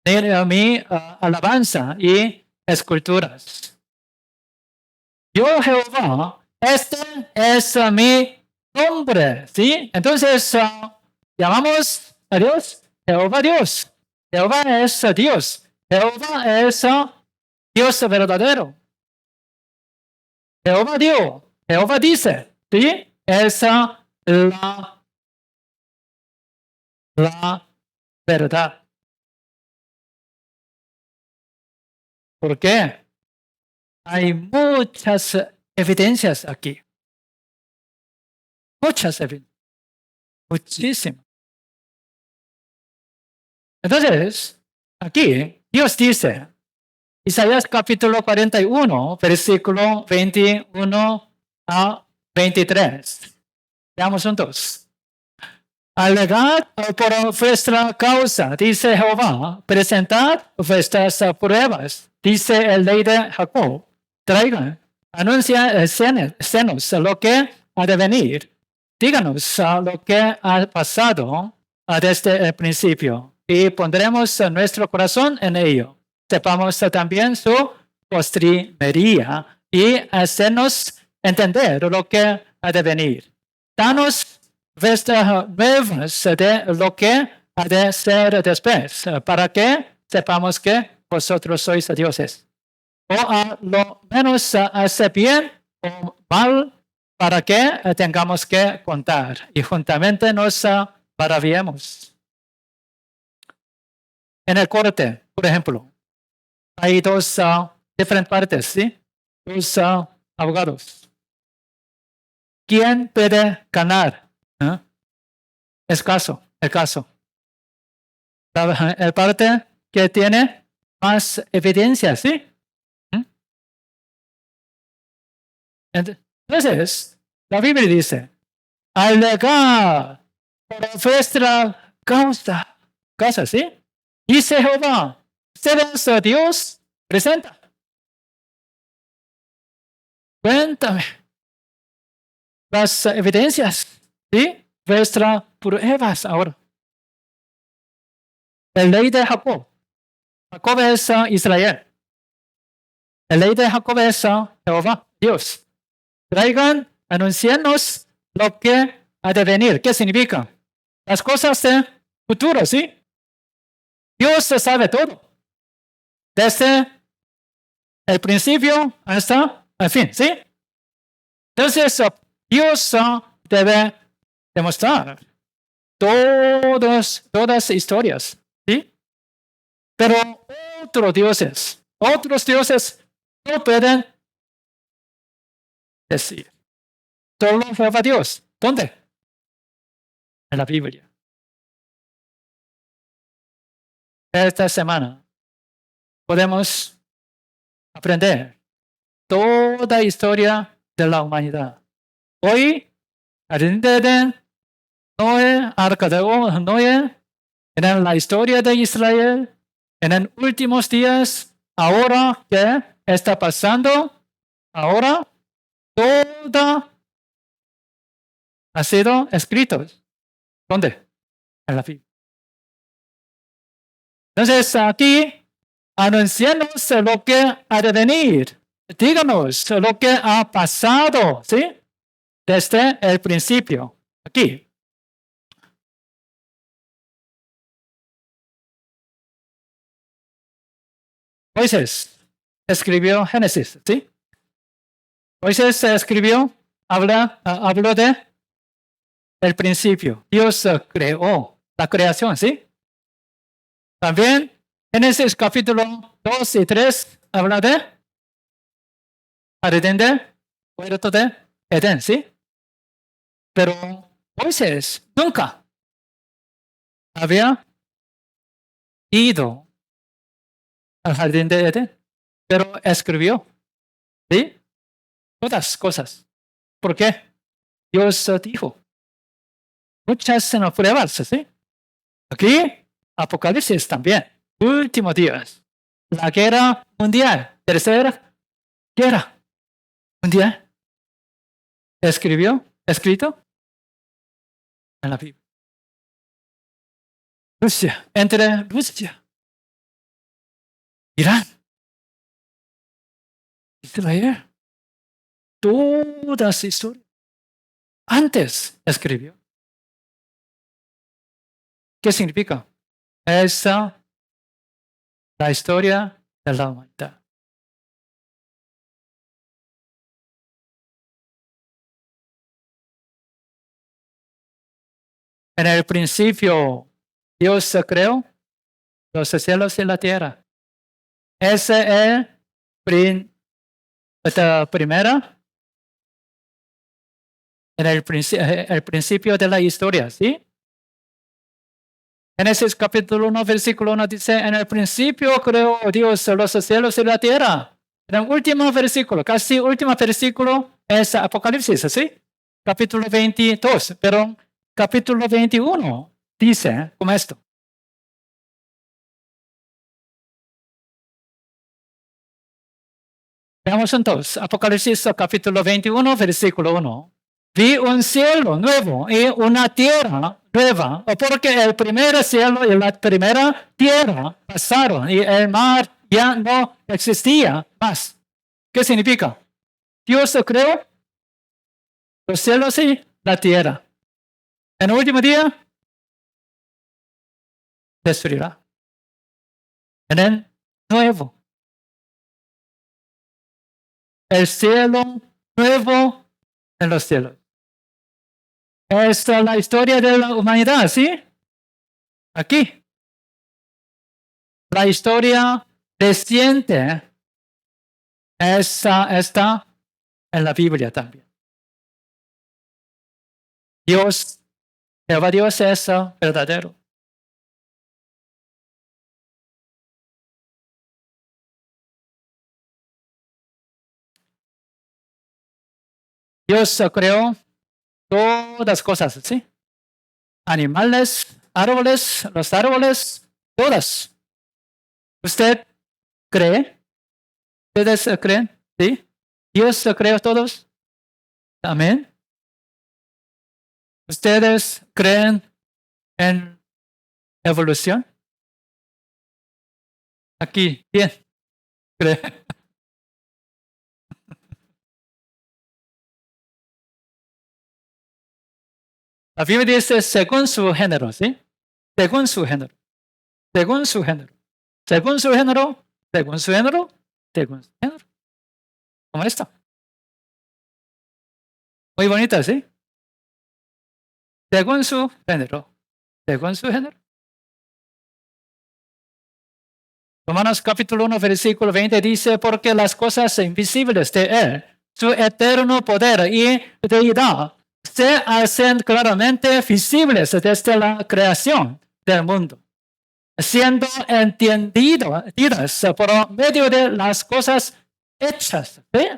ni mi alabanza y esculturas. Yo, Jehová, este es mi nombre, ¿sí? Entonces, llamamos a Dios Jehová Dios. Jehová es Dios. Jehová es Dios verdadero. Jehová dio, Jehová dice, ¿sí? Es la verdad. ¿Por qué? Hay muchas evidencias aquí. Muchas evidencias. Muchísimas. Entonces, aquí Dios dice, Isaías capítulo 41, versículo 21 a 23. Veamos juntos. Alegad por vuestra causa, dice Jehová, presentad vuestras pruebas, dice el Rey de Jacob. Traigan, anuncia senos lo que ha de venir. Díganos lo que ha pasado desde el principio y pondremos nuestro corazón en ello. Sepamos también su postrimería y hacernos entender lo que ha de venir. Danos vuestras nuevas de lo que ha de ser después, para que sepamos que vosotros sois dioses. O a lo menos hace bien o mal, para que tengamos que contar y juntamente nos maravillemos. En el corte, por ejemplo, hay dos diferentes partes, ¿sí? Dos abogados. ¿Quién puede ganar? El caso. La parte que tiene más evidencia, ¿sí? Entonces, la Biblia dice, alegar por vuestra causa, ¿sí? Dice Jehová, ustedes Dios, presenta. Cuéntame las evidencias, ¿sí? Vuestras pruebas ahora. El Rey de Jacob. Jacob es Israel. El Rey de Jacob es Jehová, Dios. Traigan, anunciarnos lo que ha de venir. ¿Qué significa? Las cosas de futuro, ¿sí? Dios sabe todo. Desde el principio hasta el fin, ¿sí? Entonces, Dios debe demostrar todas historias, ¿sí? Pero otros dioses no pueden decir. Solo Jehová Dios. ¿Dónde? En la Biblia. Esta semana podemos aprender toda historia de la humanidad. Hoy, Jardín de Edén, Noé, Arca de Noé, en la historia de Israel, en los últimos días, ahora que está pasando, ahora toda ha sido escrito. ¿Dónde? En la Biblia. Entonces aquí anuncianos lo que ha de venir. Díganos lo que ha pasado, ¿sí? Desde el principio. Aquí. Moisés escribió Génesis, ¿sí? Moisés escribió, habló de el principio. Dios creó la creación, ¿sí? También Génesis capítulo 2 y 3 habla de Jardín de Huerto de Edén, ¿sí? Pero Moisés nunca había ido al Jardín de Edén, pero escribió, ¿sí? Todas cosas. ¿Por qué? Dios dijo. Muchas pruebas, ¿sí? Aquí, Apocalipsis también. Últimos días. La guerra mundial. Tercera guerra mundial. escrito en la Biblia. Rusia, entre Rusia, Irán, Israel, toda esa historia. Antes escribió. ¿Qué significa? Esa la historia de la humanidad. En el principio, Dios creó los cielos y la tierra. Esa es la primera, en el principio de la historia, ¿sí? Génesis capítulo 1, versículo 1 dice, en el principio creó Dios los cielos y la tierra. En el último versículo, casi último versículo, es Apocalipsis, ¿sí? Capítulo 22, pero capítulo 21 dice como esto. Veamos entonces, Apocalipsis capítulo 21, versículo 1. Vi un cielo nuevo y una tierra nueva, porque el primer cielo y la primera tierra pasaron y el mar ya no existía más. ¿Qué significa? Dios creó los cielos y la tierra. En el último día, destruirá. En el nuevo. El cielo nuevo en los cielos. Esta es la historia de la humanidad, ¿sí? Aquí. La historia reciente está en la Biblia también. Dios es verdadero. Dios creó todas las cosas, ¿sí? Animales, árboles, los árboles, todas. ¿Usted cree? ¿Ustedes creen? ¿Sí? ¿Dios creó todos? Amén. ¿Ustedes creen en evolución? Aquí, bien. ¿Cree? La Biblia dice según su género, ¿sí? Según su género. Según su género. Según su género. Según su género. Según su género. Como esto. Muy bonita, ¿sí? Según su género. Según su género. Romanos capítulo 1, versículo 20 dice, porque las cosas invisibles de Él, su eterno poder y deidad, se hacen claramente visibles desde la creación del mundo, siendo entendidas por medio de las cosas hechas, ¿sí?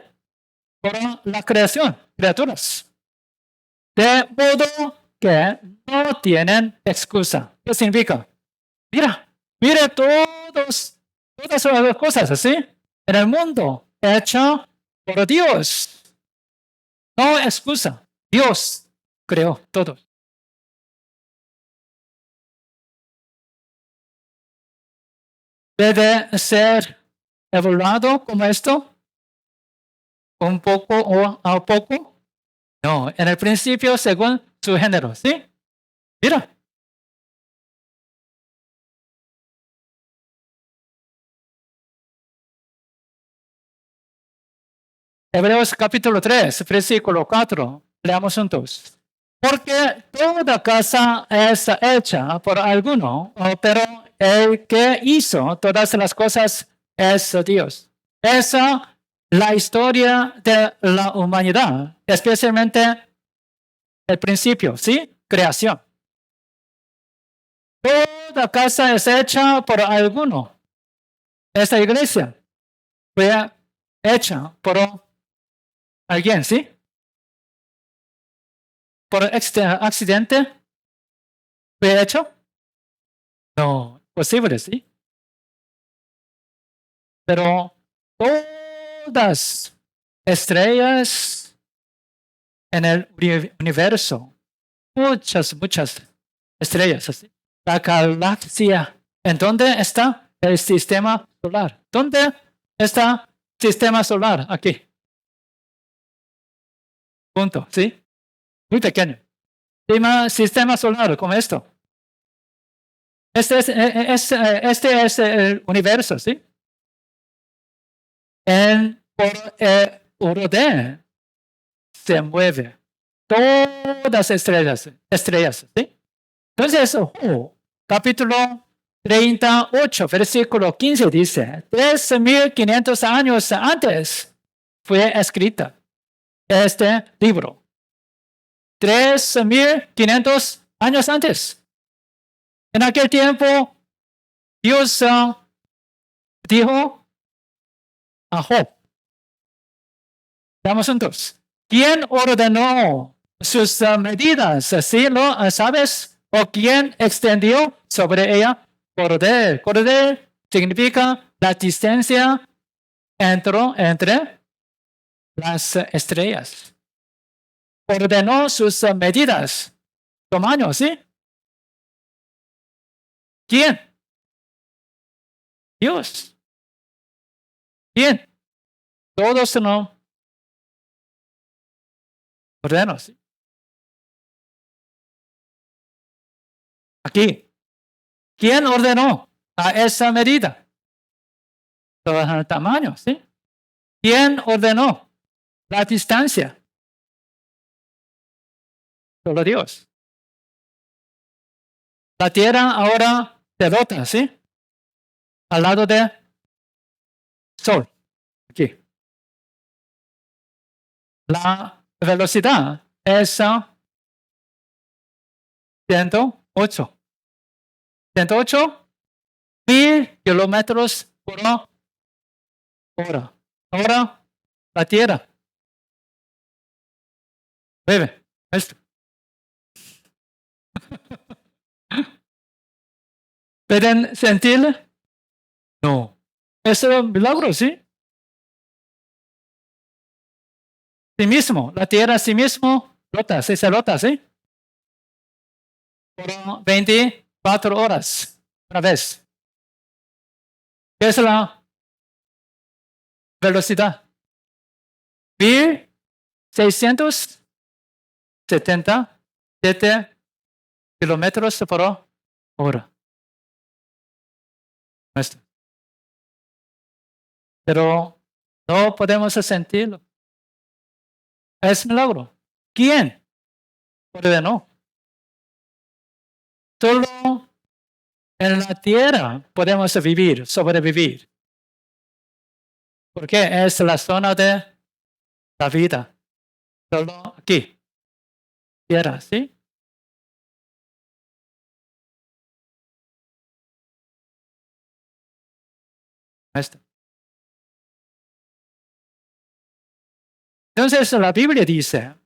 Por la creación, criaturas. De modo que no tienen excusa. ¿Qué significa? Mira todas las cosas así en el mundo hecho por Dios. No excusa. Dios creó todo. Debe ser evaluado como esto, un poco o a poco. No, en el principio según su género, ¿sí? Mira. Hebreos capítulo 3, versículo 4. Leamos juntos. Porque toda casa es hecha por alguno, pero el que hizo todas las cosas es Dios. Esa es la historia de la humanidad, especialmente el principio, ¿sí? Creación. Toda casa es hecha por alguno. Esta iglesia fue hecha por alguien, ¿sí? ¿Por accidente fue hecho? No, posible, ¿sí? Pero todas estrellas, en el universo muchas estrellas. Así. La galaxia. ¿En dónde está el sistema solar? ¿Dónde está el sistema solar? Aquí. Punto. ¿Sí? Muy pequeño. Sistema solar, como esto. Este es el universo, ¿sí? Por el orden se mueve. Todas estrellas, ¿sí? Entonces, capítulo 38, versículo 15 dice, 3.500 años antes fue escrita este libro. 3.500 años antes. En aquel tiempo, Dios dijo a Job, vamos juntos, ¿quién ordenó sus medidas? ¿Sí lo sabes? ¿O quién extendió sobre ella cordel? Cordel significa la distancia entre las estrellas. Ordenó sus medidas, tamaño, ¿sí? ¿Quién? Dios. ¿Quién? Todos no ordenó, ¿sí? Aquí. ¿Quién ordenó a esa medida? Todo el tamaño, ¿sí? ¿Quién ordenó la distancia? Solo Dios. La tierra ahora se dota, ¿sí? Al lado de Sol. Aquí. La velocidad es 108. 108,000 kilómetros por hora. Ahora, la Tierra. Bebe, esto. ¿Pueden sentirlo? No. Es un milagro, ¿sí? Sí mismo, la Tierra sí mismo rota, sí se rota, ¿sí? Por 24 horas, una vez. ¿Qué es la velocidad? 1,677 kilómetros por hora. Pero no podemos sentirlo. Es milagro. ¿Quién ordenó? Solo en la tierra podemos vivir, sobrevivir. Porque es la zona de la vida. Solo aquí. Tierra, ¿sí? Esto. Entonces la Biblia dice,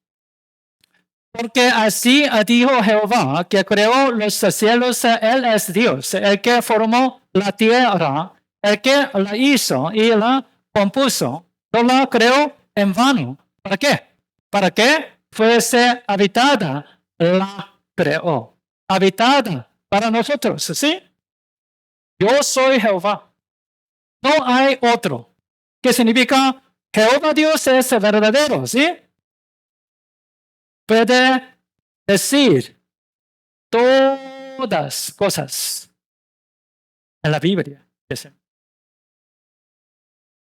porque así dijo Jehová, que creó los cielos, Él es Dios, el que formó la tierra, el que la hizo y la compuso, no la creó en vano. ¿Para qué? Para que fuese habitada, la creó. Habitada para nosotros, ¿sí? Yo soy Jehová. No hay otro. ¿Qué significa? Jehová Dios es verdadero, ¿sí? Puede decir todas cosas en la Biblia.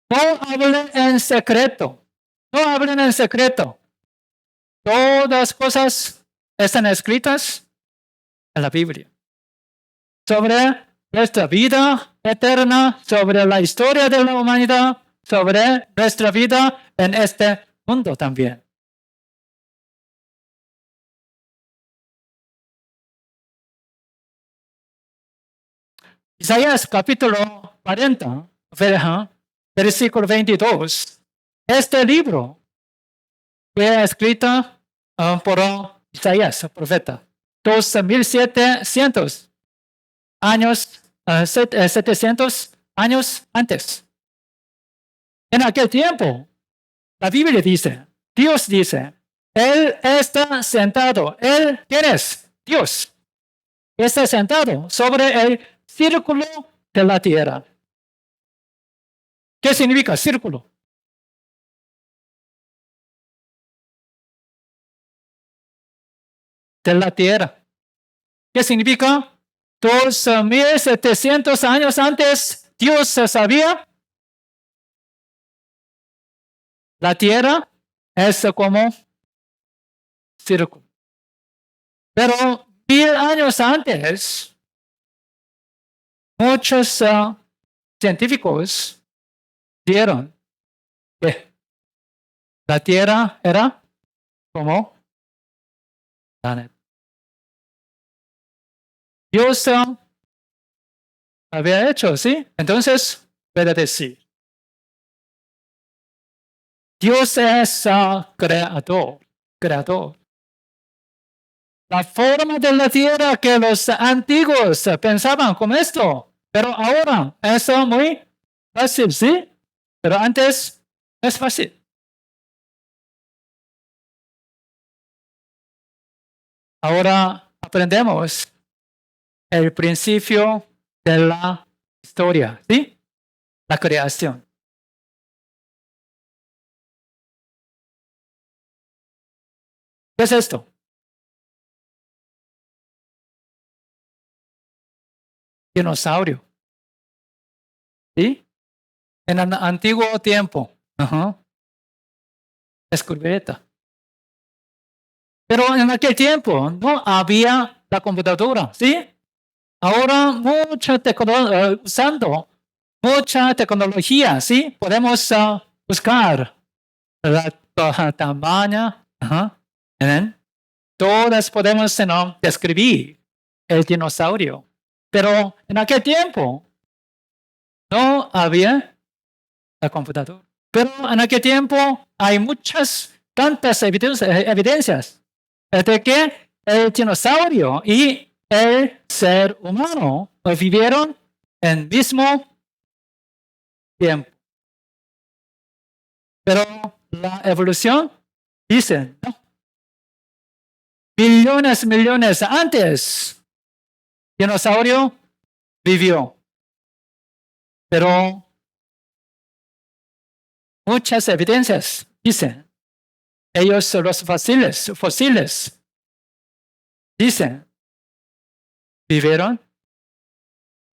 No hablen en secreto. No hablen en secreto. Todas cosas están escritas en la Biblia. Sobre nuestra vida eterna, sobre la historia de la humanidad, sobre nuestra vida en este mundo también. Isaías capítulo 40, versículo 22. Este libro fue escrito por Isaías, profeta, 2.700 años, 700 años antes. En aquel tiempo, la Biblia dice, Dios dice, Él está sentado. Él, ¿quién es? Dios. Está sentado sobre el círculo de la tierra. ¿Qué significa círculo? De la tierra. ¿Qué significa? 2700 años antes, Dios sabía. La tierra es como círculo. Pero 1000 años antes, muchos científicos dieron que la tierra era como planeta. Dios había hecho, ¿sí? Entonces, puede decir, Dios es creador. La forma de la tierra que los antiguos pensaban como esto, pero ahora es muy fácil, ¿sí? Pero antes es fácil. Ahora aprendemos el principio de la historia, ¿sí? La creación. ¿Qué es esto? Dinosaurio. ¿Sí? En el antiguo tiempo. Descubierta. Pero en aquel tiempo no había la computadora, ¿sí? Ahora usando mucha tecnología, ¿sí? Podemos buscar la tamaño. Todas podemos describir el dinosaurio. Pero en aquel tiempo no había la computadora. Pero en aquel tiempo hay tantas evidencias de que el dinosaurio y el ser humano vivieron en el mismo tiempo. Pero la evolución dice, ¿no? Millones antes, el dinosaurio vivió. Pero muchas evidencias dicen, ellos los fósiles, dicen, vivieron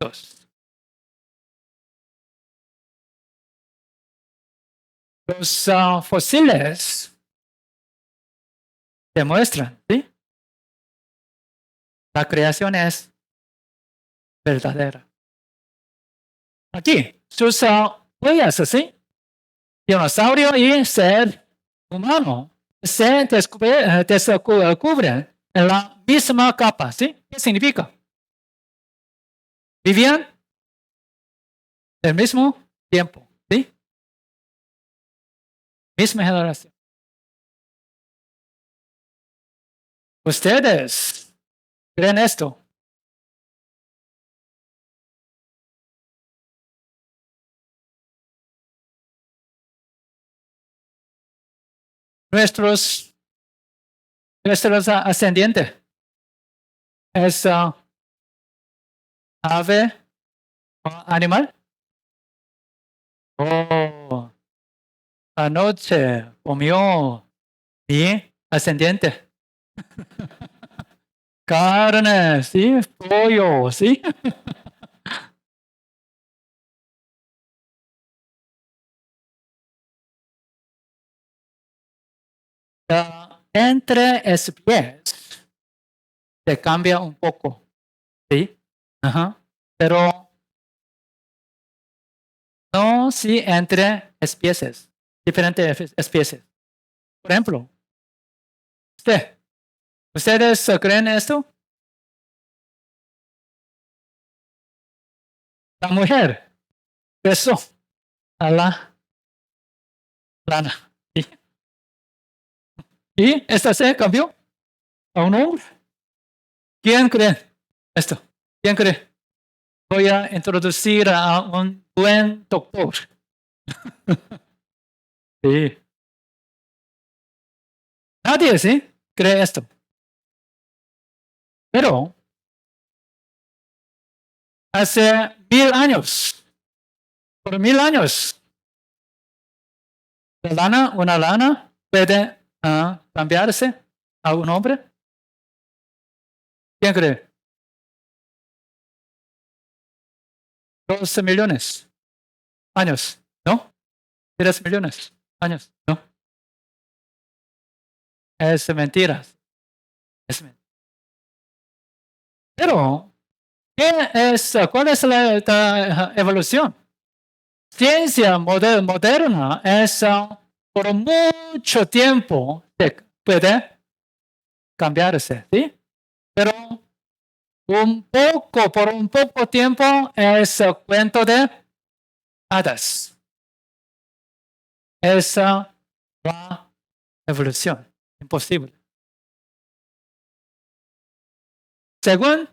dos. Los fósiles demuestran, ¿sí? La creación es verdadera. Aquí, sus huellas, ¿sí? Dinosaurio y ser humano se descubren en la misma capa, ¿sí? ¿Qué significa? Vivían el mismo tiempo, ¿sí? Misma generación. ¿Ustedes creen esto? Nuestros ascendientes es ave o animal. Oh, anoche comió mi ascendiente. Carne, sí, pollo, sí. Entre especies se cambia un poco, ¿sí? Pero no sí entre especies, diferentes especies. Por ejemplo, ¿ustedes creen esto? La mujer besó a la rana. ¿Y esta se cambió a un hombre? ¿Quién cree esto? ¿Quién cree? Voy a introducir a un buen doctor. Sí. Nadie, ¿sí? Cree esto. Pero hace 1000 años, por 1000 años, una lana puede cambiarse a un hombre. ¿Quién cree? 12 millones años, ¿no? 3 millones años, ¿no? Es mentira. Es mentira. Pero, ¿cuál es la evolución? Ciencia moderna es por mucho tiempo puede cambiarse, ¿sí? Pero por un poco tiempo es cuento de hadas. Esa la evolución. Imposible. Según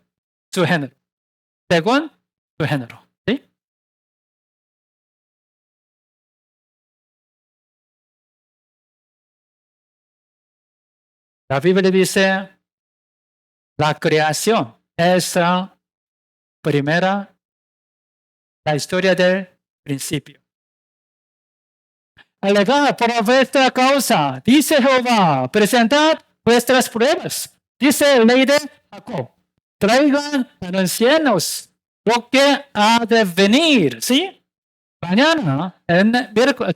su género. Según su género. ¿Sí? La Biblia dice, la creación es primera, la historia del principio. Alegad por vuestra causa, dice Jehová, presentad vuestras pruebas, dice el ley de Jacob. Traigan anuncianos lo que ha de venir, ¿sí? Mañana, en miércoles,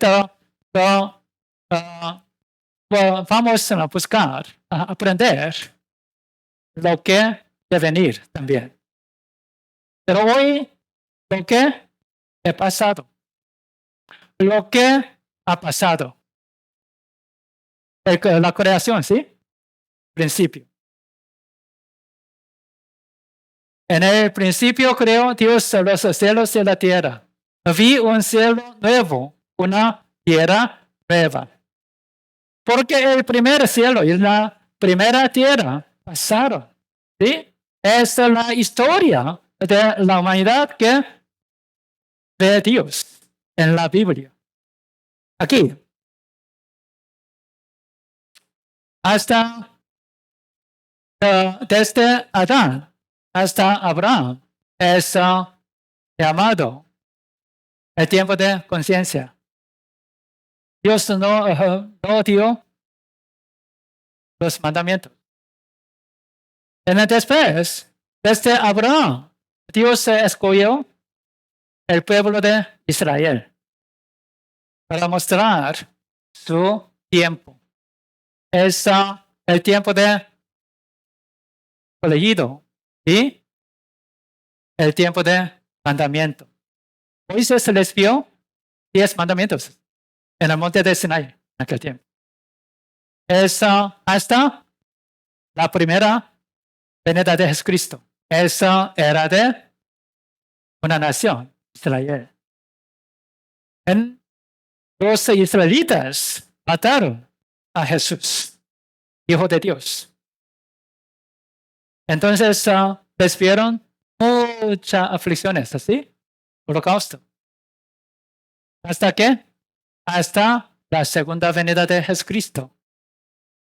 vamos a buscar, a aprender lo que de venir también. Pero hoy, lo que he pasado, lo que ha pasado, la creación, ¿sí? Principio. En el principio creó Dios los cielos y la tierra. Vi un cielo nuevo, una tierra nueva. Porque el primer cielo y la primera tierra pasaron. ¿Sí? Es la historia de la humanidad que ve Dios en la Biblia. Aquí. Hasta desde Adán hasta Abraham es llamado el tiempo de conciencia. Dios no dio los mandamientos. Después, desde Abraham, Dios escogió el pueblo de Israel para mostrar su tiempo. Es el tiempo de elegido y el tiempo de mandamiento. Moisés les dio 10 mandamientos en el monte de Sinai en aquel tiempo. Es hasta la primera venida de Jesucristo. Esa era de una nación, Israel. Los israelitas mataron a Jesús, Hijo de Dios. Entonces les vieron muchas aflicciones, ¿así? Holocausto. ¿Hasta qué? Hasta la segunda venida de Jesucristo.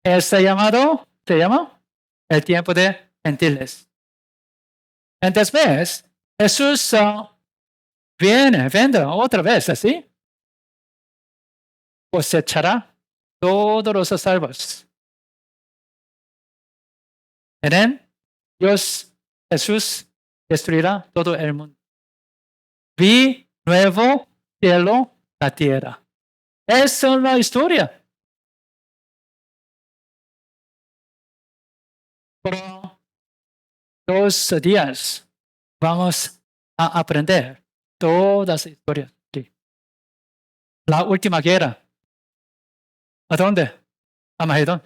Se llama el tiempo de gentiles. Entonces, Jesús vendrá otra vez, ¿así? Cosechará todos los salvos. En él, Dios, Jesús, destruirá todo el mundo. Vi nuevo cielo, la tierra. Esa es la historia. Por 2 días vamos a aprender todas las historias aquí. La última guerra. ¿A dónde? A Magedón.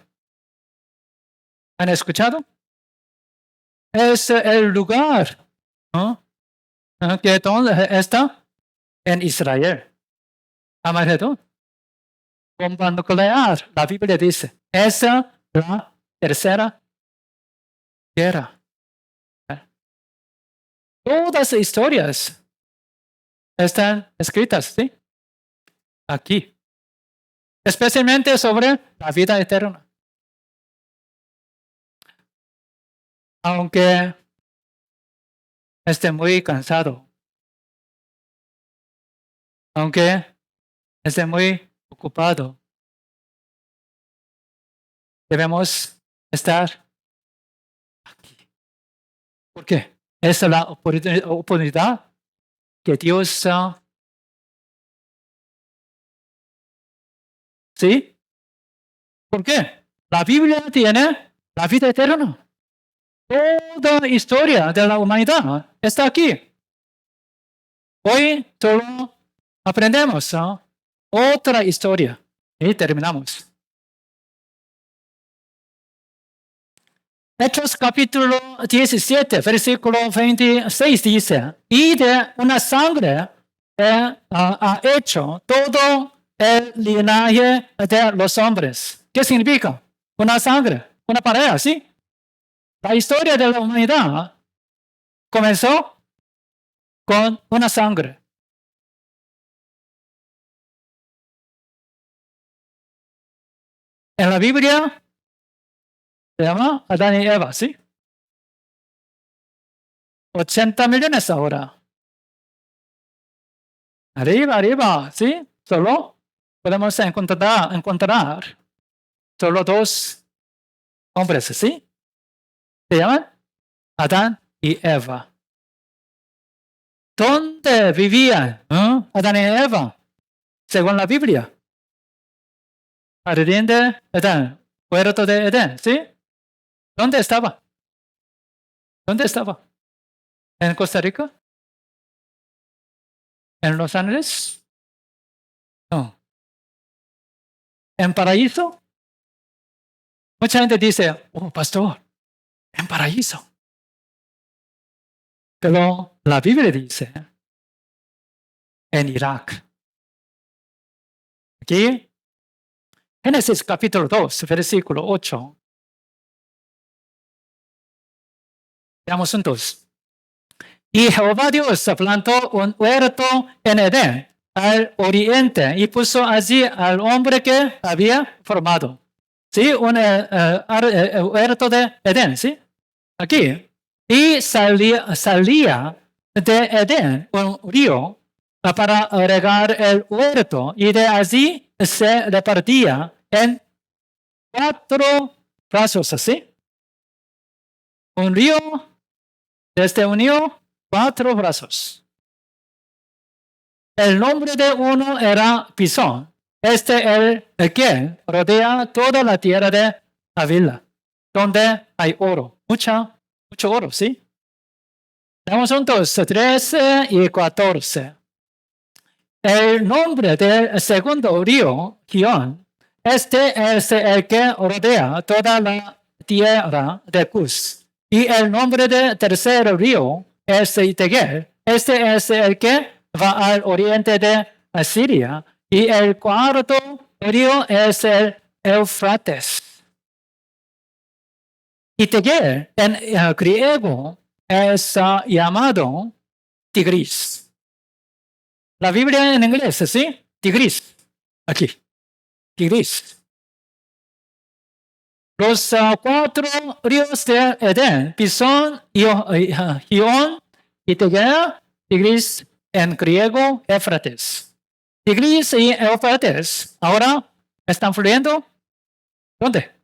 ¿Han escuchado? Es el lugar, ¿no? Que ¿dónde está? En Israel. Armagedón. Bomba nuclear. La Biblia dice, esa es la tercera guerra. Todas las historias están escritas, ¿sí? Aquí. Especialmente sobre la vida eterna. aunque esté muy cansado, aunque esté muy ocupado, debemos estar aquí. ¿Por qué? Es la oportunidad que Dios ¿sí? ¿Por qué? La Biblia tiene la vida eterna. Toda historia de la humanidad está aquí. Hoy solo aprendemos otra historia y terminamos. Hechos capítulo 17, versículo 26 dice, y de una sangre ha hecho todo el linaje de los hombres. ¿Qué significa? Una sangre, una pareja, ¿sí? La historia de la humanidad comenzó con una sangre. En la Biblia se llama Adán y Eva, ¿sí? 80 millones ahora. Arriba, ¿sí? Solo podemos encontrar solo dos hombres, ¿sí? Se llaman Adán y Eva. ¿Dónde vivían Adán y Eva? Según la Biblia. Jardín de Edén, huerto de Edén, ¿sí? ¿Dónde estaba? ¿Dónde estaba? ¿En Costa Rica? ¿En Los Ángeles? No. ¿En Paraíso? Mucha gente dice, oh, pastor, en Paraíso. Pero la Biblia dice, en Irak. Aquí, Génesis capítulo 2, versículo 8. Veamos juntos. Y Jehová Dios plantó un huerto en Edén, al oriente, y puso allí al hombre que había formado. ¿Sí? Un huerto de Edén, ¿sí? Aquí. Y salía de Edén un río para regar el huerto, y de allí se repartía en 4 brazos, ¿así? Un río, desde un río, 4 brazos. El nombre de uno era Pisón. El que rodea toda la tierra de Avila, donde hay oro. Mucho oro, ¿sí? Vamos juntos, 13 y 14. El nombre del segundo río, Gihón, este es el que rodea toda la tierra de Cus. Y el nombre del tercer río es Tegel. Este es el que va al oriente de Asiria. Y el cuarto río es el Éufrates. Y Tegel en griego es llamado Tigris. La Biblia en inglés, ¿sí? Tigris. Aquí. Tigris. Los 4 ríos de Edén, Pisón, Gihón y Tegel, Tigris en griego, Éufrates. Tigris y Éufrates ahora están fluyendo. ¿Dónde?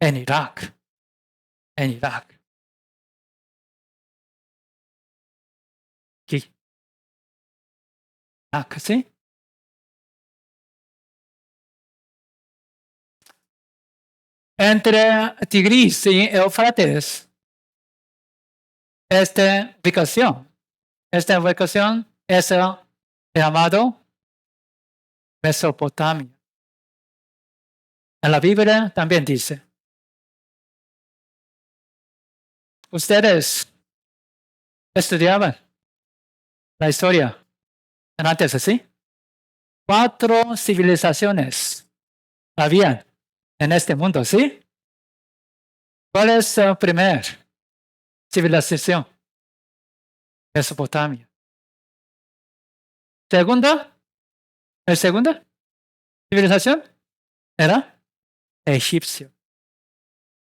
En Irak. En Irak. Aquí. Irak, ¿sí? Entre Tigris y Éufrates, esta ubicación es llamado Mesopotamia. En la Biblia también dice. Ustedes estudiaban la historia antes, ¿sí? 4 civilizaciones habían en este mundo, ¿sí? ¿Cuál es la primera civilización? Mesopotamia. ¿La segunda civilización? Era egipcio.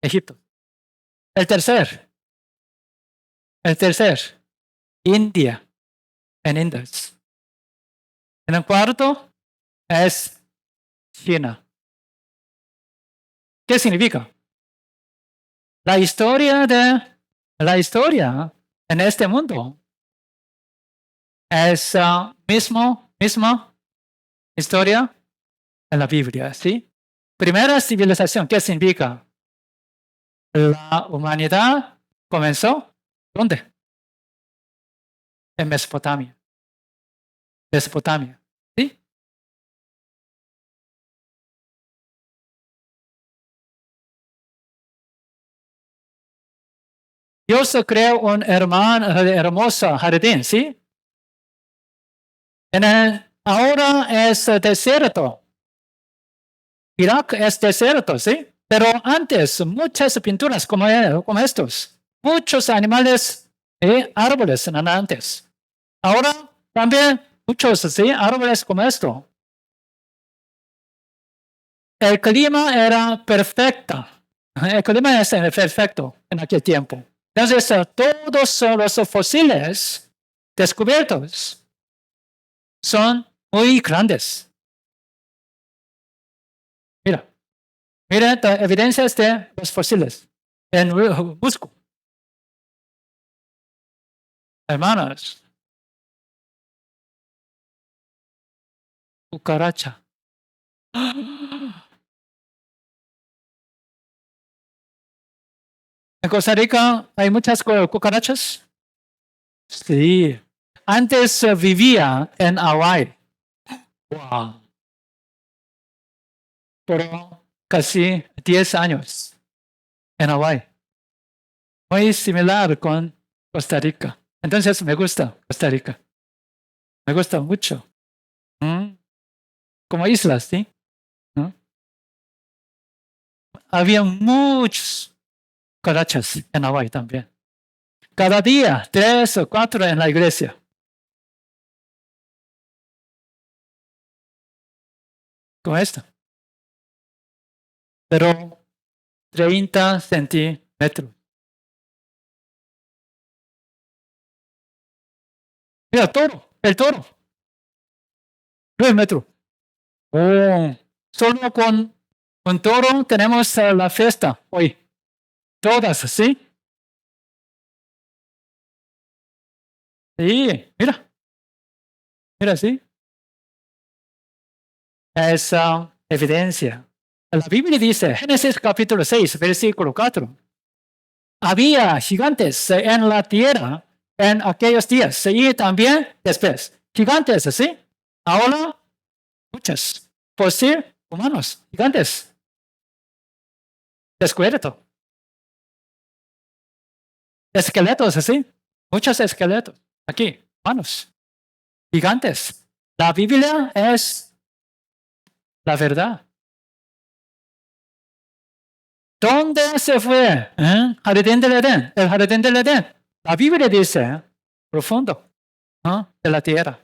Egipto. El tercer, India, en Indus. En el cuarto es China. ¿Qué significa? La historia en este mundo es misma historia en la Biblia, ¿sí? Primera civilización, ¿qué significa? La humanidad comenzó, ¿dónde? En Mesopotamia. ¿Sí? Dios creó un hermoso jardín, ¿sí? Ahora es desierto. Irak es desierto, ¿sí? Pero antes, muchas pinturas como estos. Muchos animales y árboles eran antes. Ahora también muchos, ¿sí? Árboles como esto. El clima era perfecto. El clima es perfecto en aquel tiempo. Entonces, todos los fósiles descubiertos son muy grandes. Mira evidencias de los fósiles en Busco. Hermanos, cucaracha. En Costa Rica hay muchas cucarachas. Sí. Antes vivía en Hawái. Wow. Por casi 10 años en Hawái. Muy similar con Costa Rica. Entonces me gusta Costa Rica. Me gusta mucho. Como islas, ¿sí? ¿No? Había muchos cucarachas en Hawái también. Cada día, 3 o 4 en la iglesia. Como esto. Pero 30 centímetros. Mira, el toro. 9 metros. Oh, solo con un toro tenemos la fiesta hoy. Todas, ¿sí? Sí, mira. Mira, sí. Es evidencia. La Biblia dice, Génesis capítulo 6, versículo 4. Había gigantes en la tierra en aquellos días y también después. Gigantes, ¿sí? Ahora, muchos. Por ser humanos, gigantes. Descubierto. Esqueletos, ¿sí? Muchos esqueletos. Aquí, humanos. Gigantes. La Biblia es la verdad. ¿Dónde se fue? Jardín del Edén. El jardín del Edén. La Biblia dice profundo de la tierra.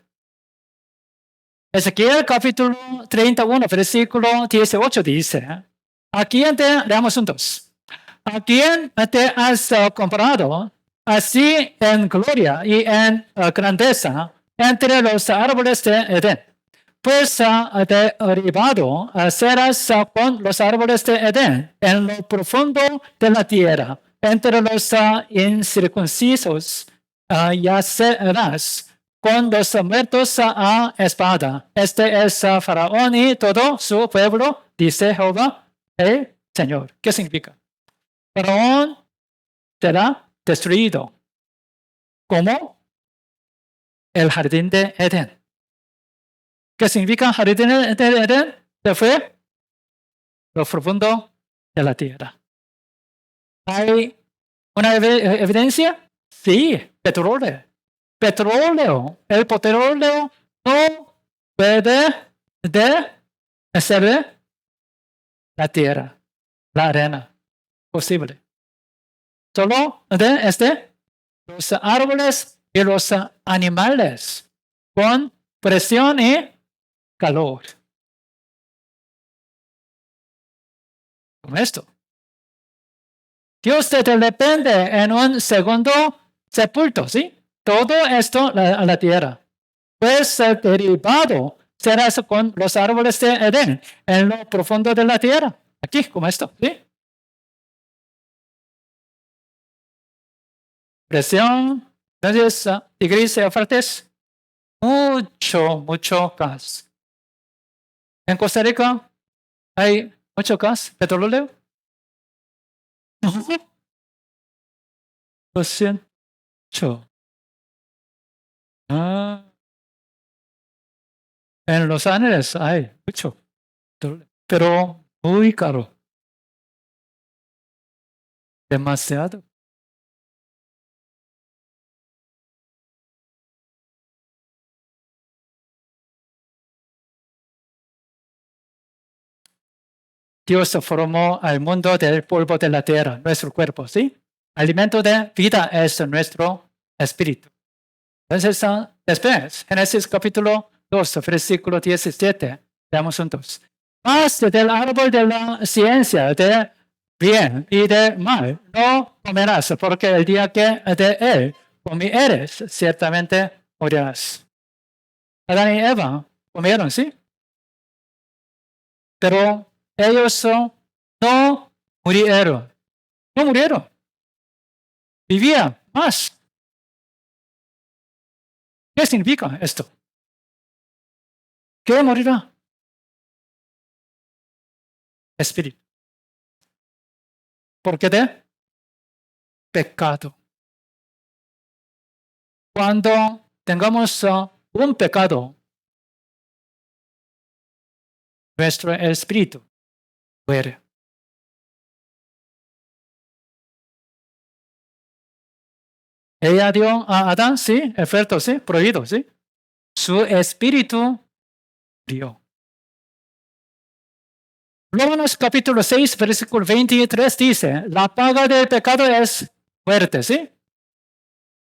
Ezequiel capítulo 31, versículo 18 dice, ¿a quién te leamos juntos? ¿A quién te has comparado así en gloria y en grandeza entre los árboles de Edén? Pues derribado serás con los árboles de Edén en lo profundo de la tierra. Entre los incircuncisos yacerás con los muertos a espada. Este es Faraón y todo su pueblo, dice Jehová, el Señor. ¿Qué significa? Faraón será destruido como el jardín de Edén. ¿Qué significa jardín de Edén? Se fue lo profundo de la tierra. ¿Hay una evidencia? Sí, petróleo. El petróleo no puede ser la tierra, la arena, posible. Solo de los árboles y los animales con presión y calor. Como esto. Dios te depende en un segundo sepulto, ¿sí? Todo esto a la tierra. Pues el derivado será eso con los árboles de Edén, en lo profundo de la tierra. Aquí, como esto, ¿sí? Presión, entonces, Tigris y Éufrates, mucho gas. En Costa Rica hay mucho gas, petróleo. Lo siento. En Los Ángeles hay mucho, pero muy caro. Demasiado. Dios formó al mundo del polvo de la tierra, nuestro cuerpo, ¿sí? Alimento de vida es nuestro espíritu. Entonces, después, Génesis capítulo 2, versículo 17, veamos juntos. Mas del árbol de la ciencia de bien y de mal no comerás, porque el día que de él comieres, ciertamente morirás. Adán y Eva comieron, ¿sí? Pero ellos no murieron. No murieron. Vivían más. ¿Qué significa esto? ¿Qué morirá? Espíritu. ¿Por qué de? Pecado. Cuando tengamos un pecado, nuestro espíritu muere. Ella dio a Adán, sí, el fruto, sí, prohibido, sí. Su espíritu murió. Romanos capítulo 6, versículo 23 dice, la paga del pecado es muerte, ¿sí?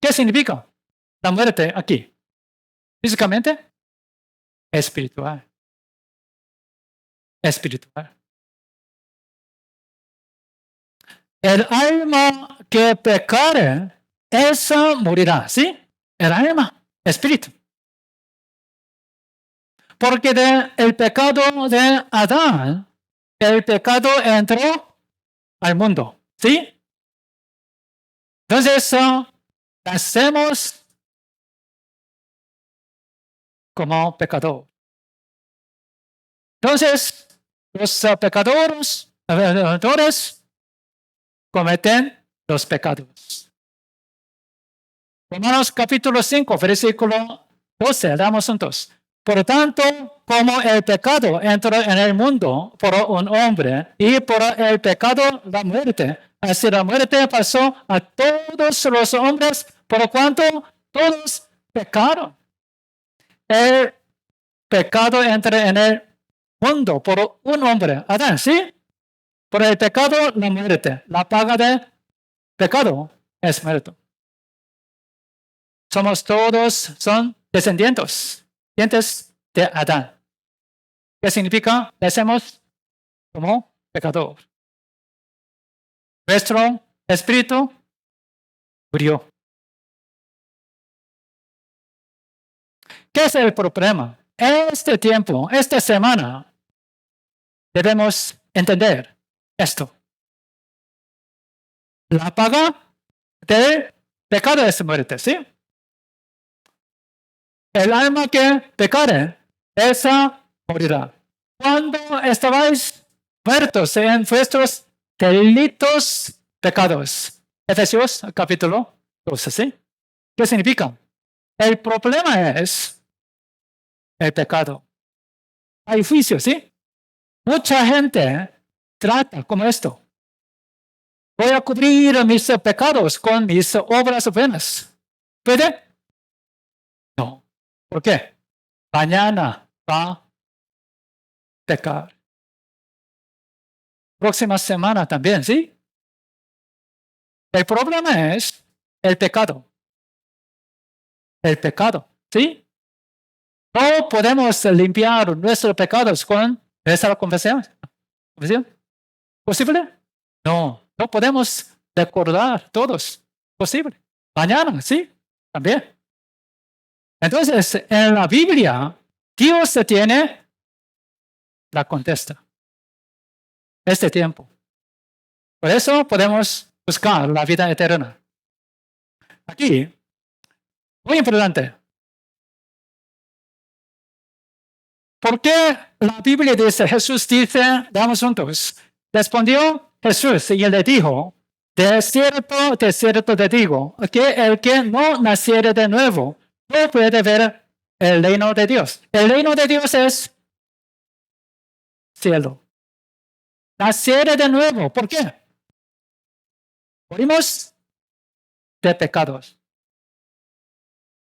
¿Qué significa la muerte aquí? Físicamente, espiritual. Espiritual. El alma que pecare, esa morirá, ¿sí? El alma, espíritu. Porque del pecado de Adán, el pecado entró al mundo, ¿sí? Entonces, nacemos como pecador. Entonces, los pecadores cometen los pecados. Romanos capítulo 5, versículo 12, damos juntos. Por tanto, como el pecado entró en el mundo por un hombre y por el pecado la muerte, así la muerte pasó a todos los hombres por cuanto todos pecaron. El pecado entró en el mundo por un hombre, Adán, ¿sí? Por el pecado la muerte. La paga de pecado es muerte. Somos todos, son descendientes de Adán. ¿Qué significa? Nacemos como pecador. Nuestro espíritu murió. ¿Qué es el problema? Este tiempo, esta semana, debemos entender esto. La paga del pecado es muerte, ¿sí? El alma que pecare, esa morirá. Cuando estabais muertos en vuestros delitos pecados. Efesios capítulo 12, ¿sí? ¿Qué significa? El problema es el pecado. Hay juicio, ¿sí? Mucha gente trata como esto. Voy a cubrir mis pecados con mis obras buenas. ¿Puede? No. ¿Por qué? Mañana va a pecar. Próxima semana también, ¿sí? El problema es el pecado. El pecado, ¿sí? No podemos limpiar nuestros pecados con nuestra confesión. ¿Posible? No, no podemos recordar todos. Posible. Mañana, sí, también. Entonces, en la Biblia, Dios tiene la contesta. Este tiempo. Por eso podemos buscar la vida eterna. Aquí, muy importante. ¿Por qué la Biblia dice, Jesús dice, vamos juntos, respondió Jesús y le dijo, de cierto te digo, que el que no naciere de nuevo no puede ver el reino de Dios. El reino de Dios es cielo. Naciere de nuevo. ¿Por qué? Morimos de pecados.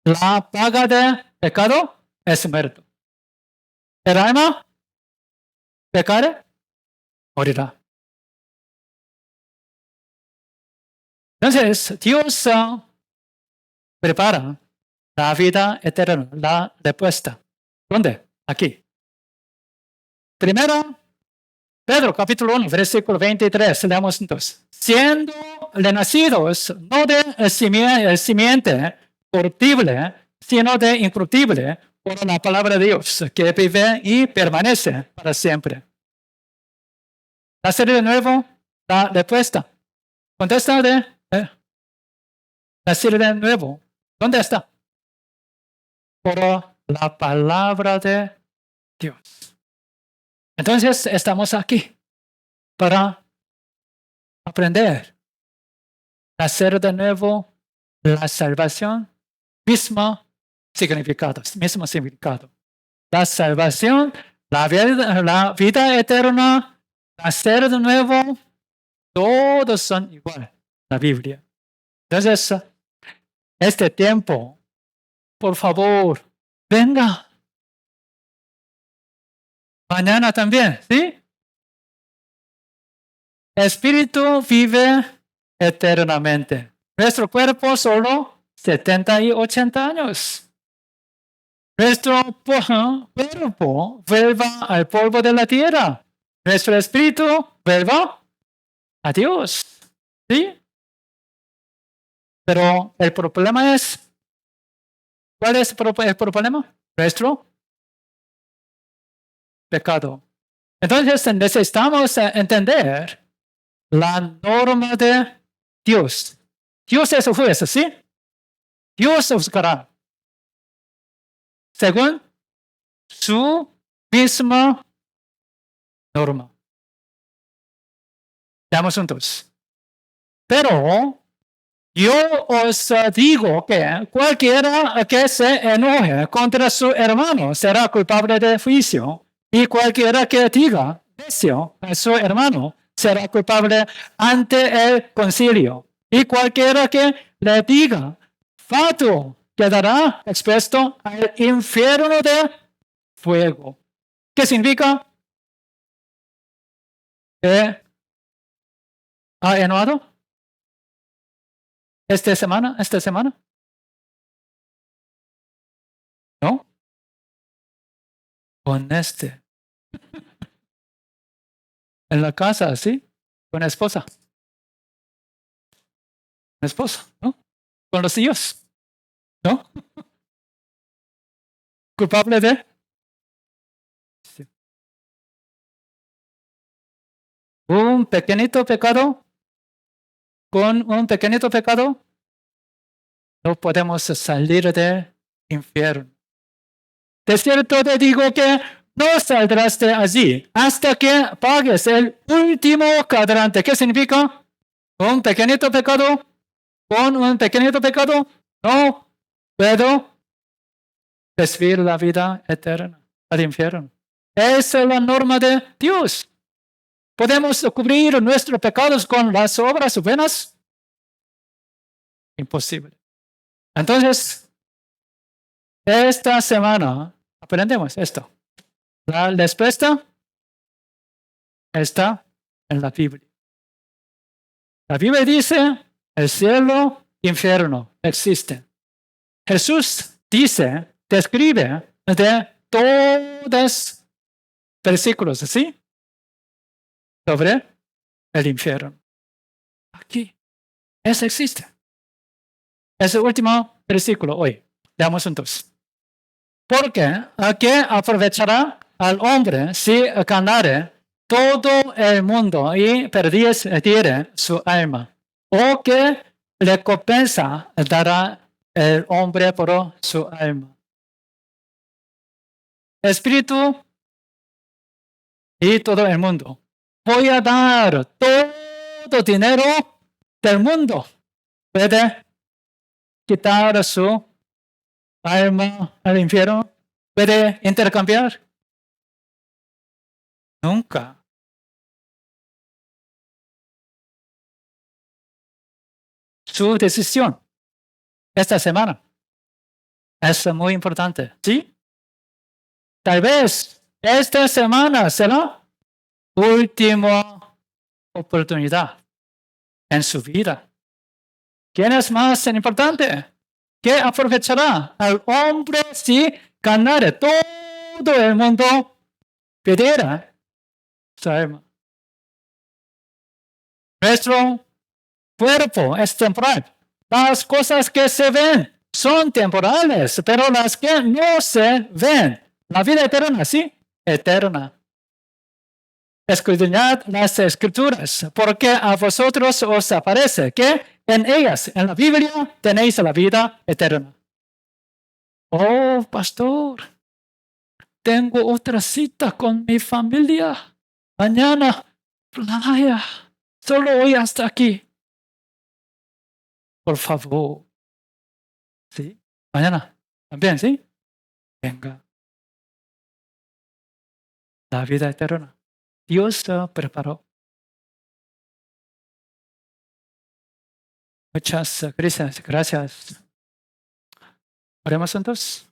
La paga de pecado es muerto. El alma pecare, morirá. Entonces, Dios prepara la vida eterna, la respuesta. ¿Dónde? Aquí. Primero, Pedro, capítulo 1, versículo 23, leamos entonces. Siendo renacidos, no de simiente corruptible, sino de incorruptible, por la palabra de Dios, que vive y permanece para siempre. Nacer de nuevo, la respuesta. Contesta de nacer de nuevo. ¿Dónde está? Por la palabra de Dios. Entonces estamos aquí para aprender. Nacer de nuevo, la salvación, mismo significado. La salvación, la vida eterna, nacer de nuevo, todos son iguales en la Biblia. Entonces, este tiempo, por favor, venga. Mañana también, ¿sí? Espíritu vive eternamente. Nuestro cuerpo solo 70 y 80 años. Nuestro cuerpo vuelva al polvo de la tierra. Nuestro espíritu vuelva a Dios. ¿Sí? Pero el problema es, ¿cuál es el problema? Nuestro pecado. Entonces necesitamos entender la norma de Dios. Dios es el juez, ¿sí? Dios juzgará según su misma norma. Veamos juntos. Pero yo os digo que cualquiera que se enoje contra su hermano será culpable de juicio. Y cualquiera que diga necio a su hermano será culpable ante el concilio. Y cualquiera que le diga fatuo quedará expuesto al infierno de fuego. ¿Qué significa? ¿Ha enojado? ¿Esta semana? ¿No? Con en la casa, ¿sí? Con la esposa. ¿No? Con los hijos, ¿no? ¿Culpable de? Sí. Un pequeñito pecado, con un pequeñito pecado, no podemos salir del infierno. De cierto te digo que no saldrás de allí hasta que pagues el último cuadrante. ¿Qué significa? Un pequeñito pecado, con un pequeñito pecado, no puedo recibir la vida eterna al infierno. Esa es la norma de Dios. ¿Podemos cubrir nuestros pecados con las obras buenas? Imposible. Entonces, esta semana aprendemos esto. La respuesta está en la Biblia. La Biblia dice, el cielo, infierno existen. Jesús dice, describe de todos versículos, ¿sí? Sobre el infierno. Aquí. Eso existe. Es el último versículo hoy. Leamos juntos. Porque ¿qué aprovechará al hombre si ganare todo el mundo y perdiere su alma? ¿O qué recompensa dará el hombre por su alma? Espíritu y todo el mundo. Voy a dar todo dinero del mundo. ¿Puede quitar su alma al infierno? ¿Puede intercambiar? Nunca. Su decisión esta semana es muy importante, ¿sí? Tal vez esta semana será última oportunidad en su vida. ¿Quién es más importante? ¿Qué aprovechará al hombre si ganare todo el mundo, perdiera su alma? Nuestro cuerpo es temporal. Las cosas que se ven son temporales, pero las que no se ven, la vida eterna, sí, eterna. Escudriñad las escrituras, porque a vosotros os aparece que en ellas, en la Biblia, tenéis la vida eterna. Oh, pastor, tengo otra cita con mi familia. Mañana, playa. Solo hoy hasta aquí. Por favor. ¿Sí? Mañana. También, ¿sí? Venga. La vida eterna. Dios preparó. Muchas gracias. Oremos juntos.